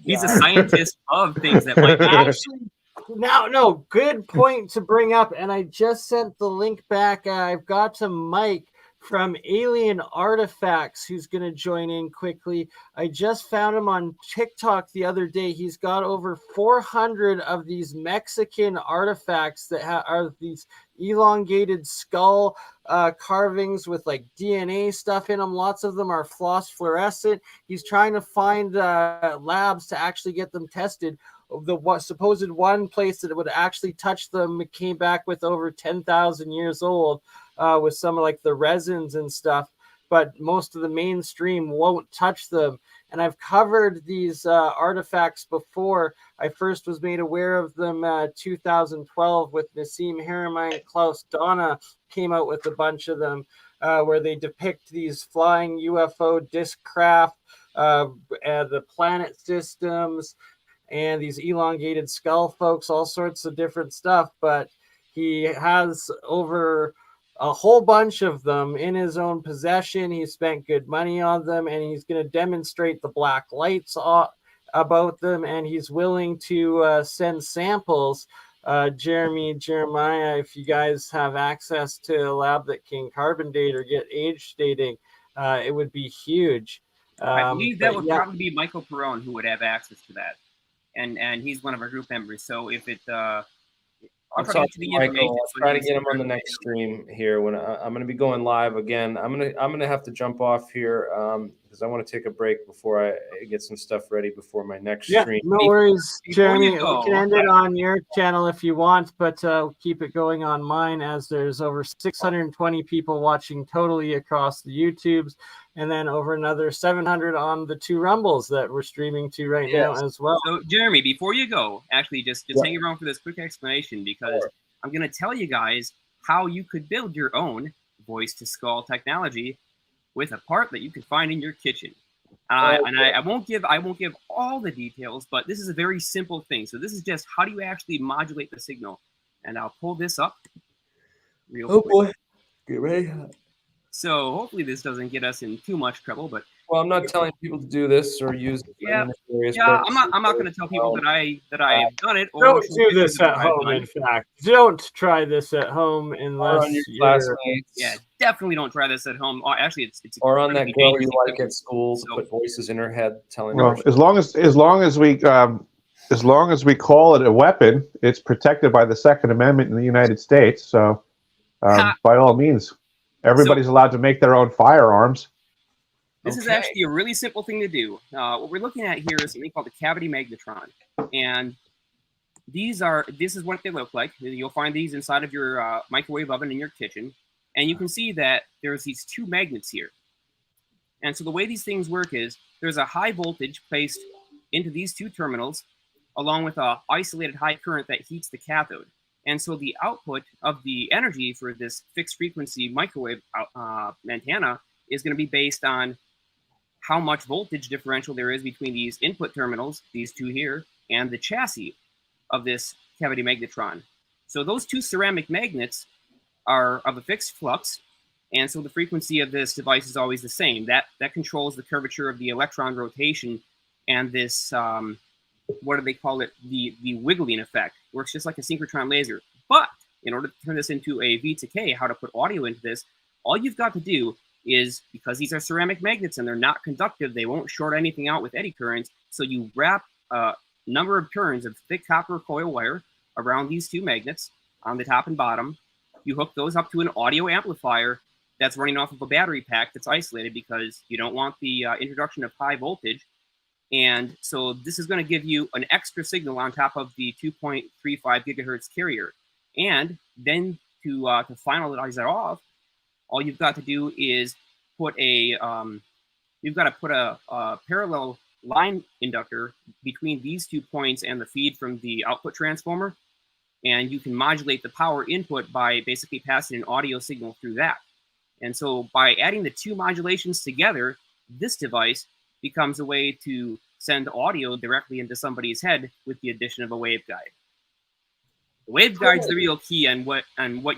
He's a scientist of things that might actually. No, good point to bring up. And I just sent the link back. I've got to Mike from Alien Artifacts, who's going to join in quickly. I just found him on TikTok the other day. He's got over 400 of these Mexican artifacts that are these elongated skull carvings with like DNA stuff in them. Lots of them are phosphorescent. He's trying to find labs to actually get them tested. The supposed one place that it would actually touch them came back with over 10,000 years old, with some of like the resins and stuff, but most of the mainstream won't touch them. And I've covered these artifacts before. I first was made aware of them 2012 with Nassim Haramein and Klaus Donna came out with a bunch of them, where they depict these flying UFO disk craft, the planet systems, and these elongated skull folks, all sorts of different stuff. But he has over a whole bunch of them in his own possession. He spent good money on them, and he's going to demonstrate the black lights about them, and he's willing to send samples. Jeremiah, if you guys have access to a lab that can carbon date or get age dating, it would be huge. I believe that would probably be Michael Perrone who would have access to that. And he's one of our group members. So if it, I'll talk to Michael. I'll try to get him on the next stream here. When I'm going to be going live again, I'm going to have to jump off here because I want to take a break before I get some stuff ready before my next stream. No worries, Jeremy. We can end it on your channel if you want, but keep it going on mine, as there's over 620 people watching totally across the YouTubes, and then over another 700 on the two Rumbles that we're streaming to right now as well. So, Jeremy, before you go, actually, just hang around for this quick explanation, because I'm going to tell you guys how you could build your own voice-to-skull technology with a part that you can find in your kitchen. And I won't give all the details, but this is a very simple thing. So this is just how do you actually modulate the signal. And I'll pull this up real quick. Boy, get ready. So hopefully this doesn't get us in too much trouble. But Well, I'm not telling people to do this or use it for yeah, various yeah, purposes. I'm not going to tell people that I've done it or Don't show do pictures this of at what I've home. done. In fact, don't try this at home Or on unless your you're. classmates. Yeah, definitely don't try this at home. Oh, actually, it's Or on that incredibly girl you dangerous like equipment. at school to So- put voices in her head telling her. Well, as long as we call it a weapon, it's protected by the Second Amendment in the United States. So, by all means, everybody's allowed to make their own firearms. This is actually a really simple thing to do. What we're looking at here is something called the cavity magnetron, and this is what they look like. You'll find these inside of your microwave oven in your kitchen, and you can see that there's these two magnets here. And so the way these things work is there's a high voltage placed into these two terminals, along with a isolated high current that heats the cathode. And so the output of the energy for this fixed frequency microwave antenna is going to be based on how much voltage differential there is between these input terminals, these two here, and the chassis of this cavity magnetron. So those two ceramic magnets are of a fixed flux, and so the frequency of this device is always the same. That controls the curvature of the electron rotation, and this, what do they call it? The wiggling effect. Works just like a synchrotron laser. But in order to turn this into a V to K, how to put audio into this, all you've got to do is, because these are ceramic magnets and they're not conductive, they won't short anything out with eddy currents, so you wrap a number of turns of thick copper coil wire around these two magnets on the top and bottom. You hook those up to an audio amplifier that's running off of a battery pack that's isolated because you don't want the introduction of high voltage. And so this is going to give you an extra signal on top of the 2.35 gigahertz carrier. And then to finalize that off, all you've got to do is put a parallel line inductor between these 2 points and the feed from the output transformer, and you can modulate the power input by basically passing an audio signal through that. And so by adding the two modulations together, this device becomes a way to send audio directly into somebody's head with the addition of a waveguide. The waveguide's the real key on what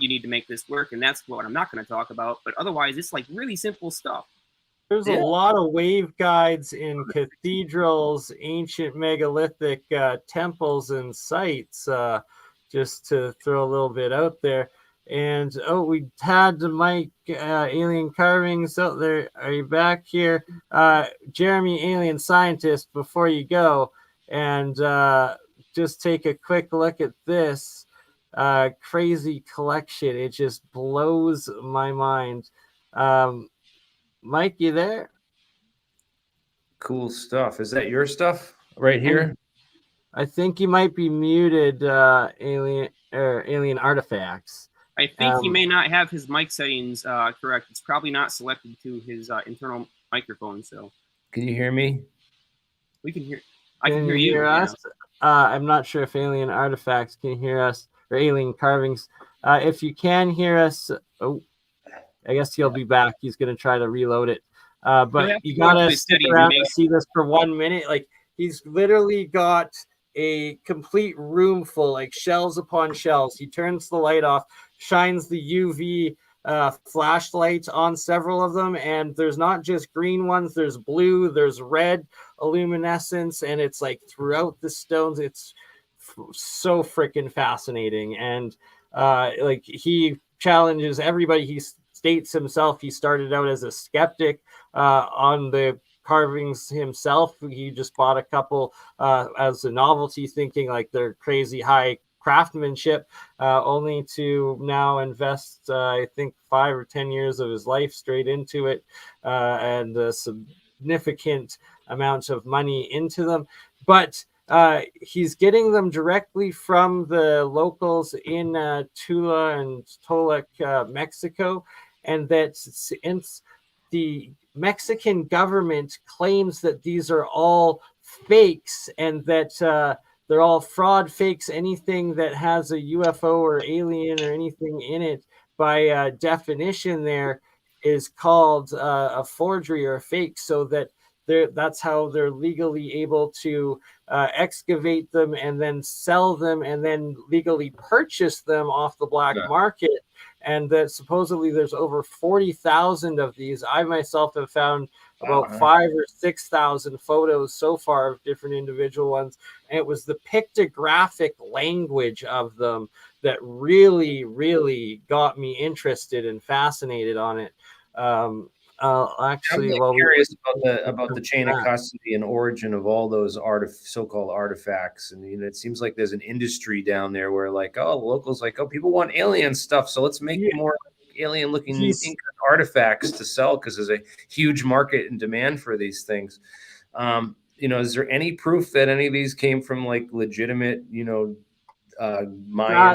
you need to make this work, and that's what I'm not going to talk about. But otherwise, it's like really simple stuff. There's a lot of waveguides in cathedrals, ancient megalithic temples, and sites. Just to throw a little bit out there. And we had Mike Alien Carvings out there. Are you back here? Jeremy, alien scientist, before you go, and just take a quick look at this crazy collection. It just blows my mind. Mike, you there? Cool stuff. Is that your stuff right here? I think you might be muted, alien artifacts. I think he may not have his mic settings correct. It's probably not selected to his internal microphone. So, can you hear me? We can hear. I can hear you. Us? I'm not sure if alien artifacts can hear us or alien carvings. If you can hear us, I guess he'll be back. He's going to try to reload it. But you got to stick around to see this for 1 minute. Like, he's literally got a complete room full, like shelves upon shelves. He turns the light off, shines the UV flashlight on several of them, and there's not just green ones, there's blue, there's red luminescence, and it's like throughout the stones. It's so freaking fascinating. And like, he challenges everybody. He states himself he started out as a skeptic on the carvings himself. He just bought a couple as a novelty, thinking like they're crazy high craftsmanship, only to now invest I think 5 or 10 years of his life straight into it, and a significant amount of money into them. But he's getting them directly from the locals in Tula and Toluca, Mexico, and that since the Mexican government claims that these are all fakes and that they're all fraud fakes, anything that has a UFO or alien or anything in it, by definition, there is called a forgery or a fake, so that that's how they're legally able to excavate them and then sell them and then legally purchase them off the black market. And that supposedly there's over 40,000 of these. I myself have found about 5,000 or 6,000 photos so far of different individual ones. And it was the pictographic language of them that really, really got me interested and fascinated on it. Actually, I'm curious about the chain of custody and origin of all those so-called artifacts. And it seems like there's an industry down there where, like, the locals like, people want alien stuff, so let's make more alien-looking artifacts to sell because there's a huge market and demand for these things. Is there any proof that any of these came from like legitimate, Mayan?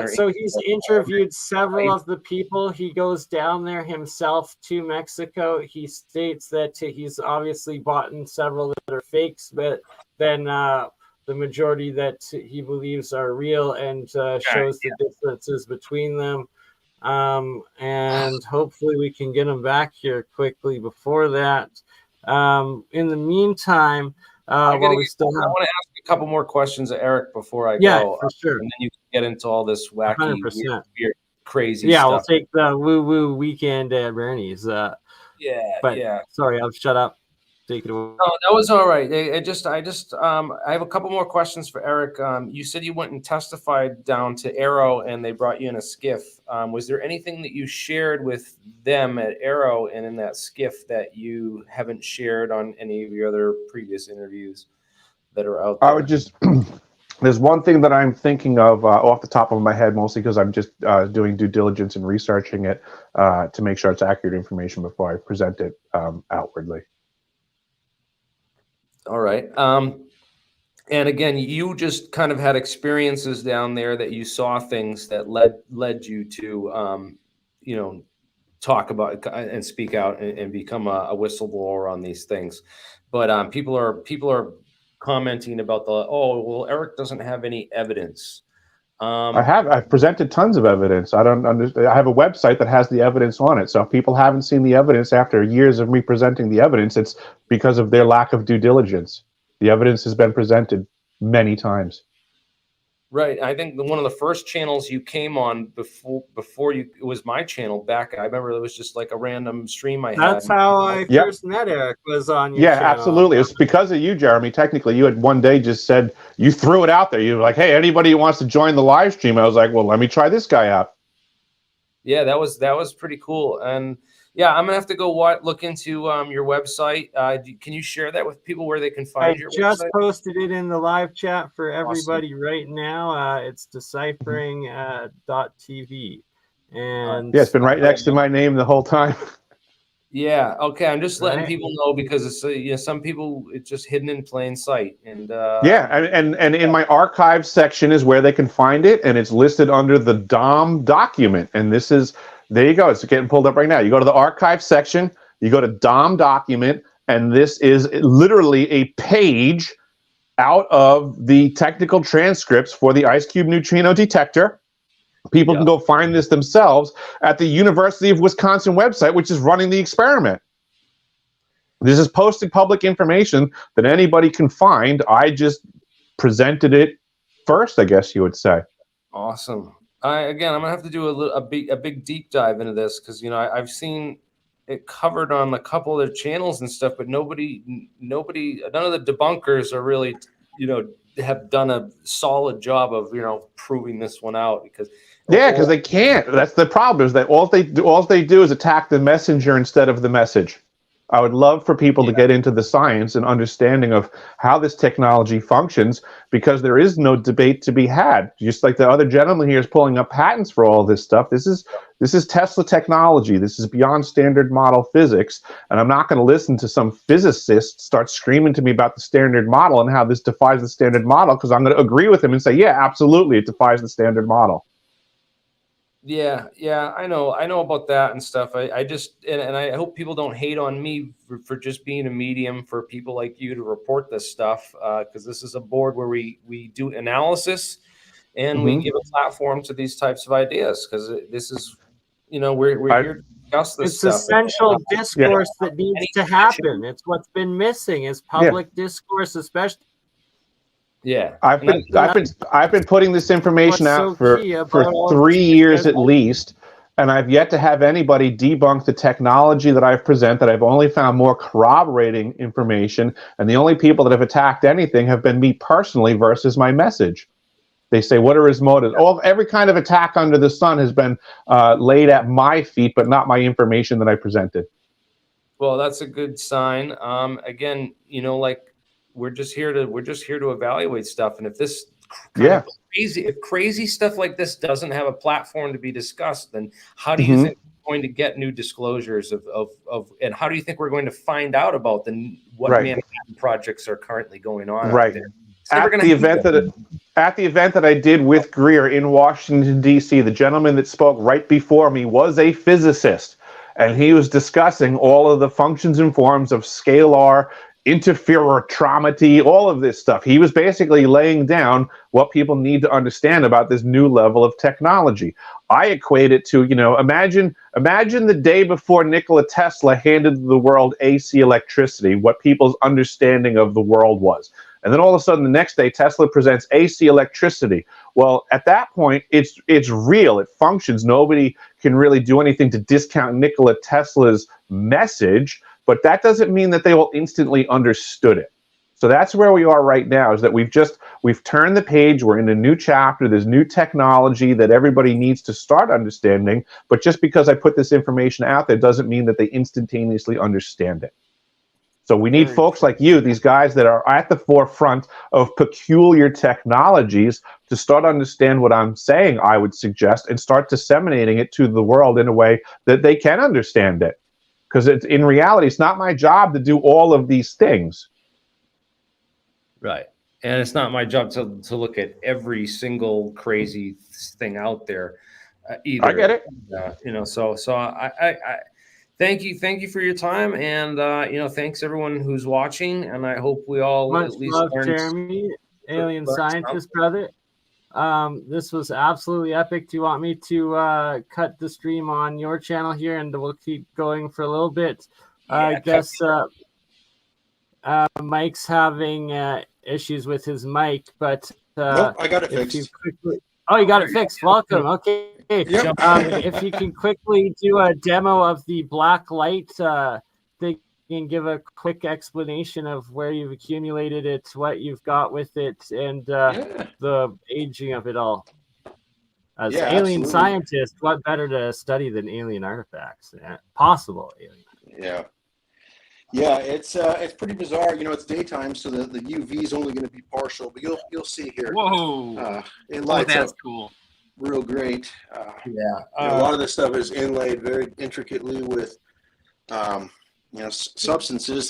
So he's interviewed several of the people. He goes down there himself to Mexico. He states that he's obviously bought in several that are fakes, but then the majority that he believes are real, and shows the differences between them. And hopefully we can get him back here quickly before that. In the meantime, I want to ask a couple more questions of Eric before I go. Yeah, for sure. And then you can get into all this wacky, weird, crazy stuff. Yeah, we'll take the woo-woo weekend at Bernie's. Sorry, I'll shut up. Take it away. No, that was all right. I have a couple more questions for Eric. You said you went and testified down to AARO and they brought you in a skiff. Was there anything that you shared with them at AARO and in that skiff that you haven't shared on any of your other previous interviews that are out there? I would just, there's one thing that I'm thinking of off the top of my head, mostly because I'm just doing due diligence and researching it to make sure it's accurate information before I present it outwardly. All right. And again, you just kind of had experiences down there that you saw things that led you to, talk about and speak out and become a whistleblower on these things. But people are commenting about Eric doesn't have any evidence. I've presented tons of evidence. I don't understand. I have a website that has the evidence on it. So if people haven't seen the evidence after years of me presenting the evidence, it's because of their lack of due diligence. The evidence has been presented many times. Right. I think one of the first channels you came on before it was my channel back. I remember it was just like a random stream I had. That's how I first met Eric, was on your channel. Yeah, absolutely. It was because of you, Jeremy. Technically, you had one day just said, you threw it out there. You were like, hey, anybody who wants to join the live stream? I was like, well, let me try this guy out. Yeah, that was pretty cool. And yeah, I'm gonna have to go look into your website. Can you share that with people where they can find your website? I just posted it in the live chat for everybody right now. It's deciphering.tv. And yeah, it's been right next to my name the whole time. Yeah. Okay. I'm just letting people know because it's some people it's just hidden in plain sight. And and in my archive section is where they can find it, and it's listed under the DOM document. And this is there you go. It's getting pulled up right now. You go to the archive section, you go to DOM document, and this is literally a page out of the technical transcripts for the Ice Cube neutrino detector. People can go find this themselves at the University of Wisconsin website, which is running the experiment. This is posted public information that anybody can find. I just presented it first, I guess you would say. Awesome. I'm gonna have to do a big deep dive into this because I've seen it covered on a couple of their channels and stuff, but none of the debunkers are really have done a solid job of proving this one out because they can't. That's the problem, is that all they do is attack the messenger instead of the message. I would love for people to get into the science and understanding of how this technology functions, because there is no debate to be had. Just like the other gentleman here is pulling up patents for all this stuff. This is Tesla technology. This is beyond standard model physics. And I'm not going to listen to some physicist start screaming to me about the standard model and how this defies the standard model, because I'm going to agree with him and say, yeah, absolutely, it defies the standard model. Yeah, I know about that and stuff. I just and I hope people don't hate on me for just being a medium for people like you to report this stuff, because this is a board where we do analysis and we give a platform to these types of ideas, because this is we're here discuss this It's stuff. essential discourse that needs to happen. It's what's been missing is public discourse, especially. Yeah, I've been putting this information What's out so for key about all 3 this years at least, and I've yet to have anybody debunk the technology that I've presented. I've only found more corroborating information, and the only people that have attacked anything have been me personally versus my message. They say, what are his motives? Every kind of attack under the sun has been laid at my feet, but not my information that I presented. Well, that's a good sign. Again, you know, like we're just here to evaluate stuff, and if this kind of crazy stuff like this doesn't have a platform to be discussed, then how do you think we're going to get new disclosures of and how do you think we're going to find out about what Manhattan projects are currently going on out there? At the event that I did with Greer in Washington, D.C., the gentleman that spoke right before me was a physicist, and he was discussing all of the functions and forms of scalar, interferometry, all of this stuff. He was basically laying down what people need to understand about this new level of technology. I equate it to, imagine the day before Nikola Tesla handed the world AC electricity, what people's understanding of the world was. And then all of a sudden, the next day, Tesla presents AC electricity. Well, at that point, it's real. It functions. Nobody can really do anything to discount Nikola Tesla's message, but that doesn't mean that they all instantly understood it. So that's where we are right now, is that we've turned the page. We're in a new chapter. There's new technology that everybody needs to start understanding. But just because I put this information out there doesn't mean that they instantaneously understand it. So we need folks like you, these guys that are at the forefront of peculiar technologies, to start understand what I'm saying, I would suggest, and start disseminating it to the world in a way that they can understand it. Because in reality, it's not my job to do all of these things. Right. And it's not my job to look at every single crazy thing out there either. I get it. So I thank you for your time, and thanks everyone who's watching, and I hope we all Much at least love, learned Jeremy, alien scientist brother. This was absolutely epic. Do you want me to cut the stream on your channel here, and we'll keep going for a little bit? I guess Mike's having issues with his mic, but nope, I got it fixed. You got it fixed. Welcome. Okay. Yep. If you can quickly do a demo of the black light thing and give a quick explanation of where you've accumulated it, what you've got with it, and the aging of it all. As alien scientist, what better to study than alien artifacts? Possible alien. Yeah, it's pretty bizarre. It's daytime, so the UV is only going to be partial, but you'll see here. Whoa! It lights that's up cool. Real great. A lot of this stuff is inlaid very intricately with substances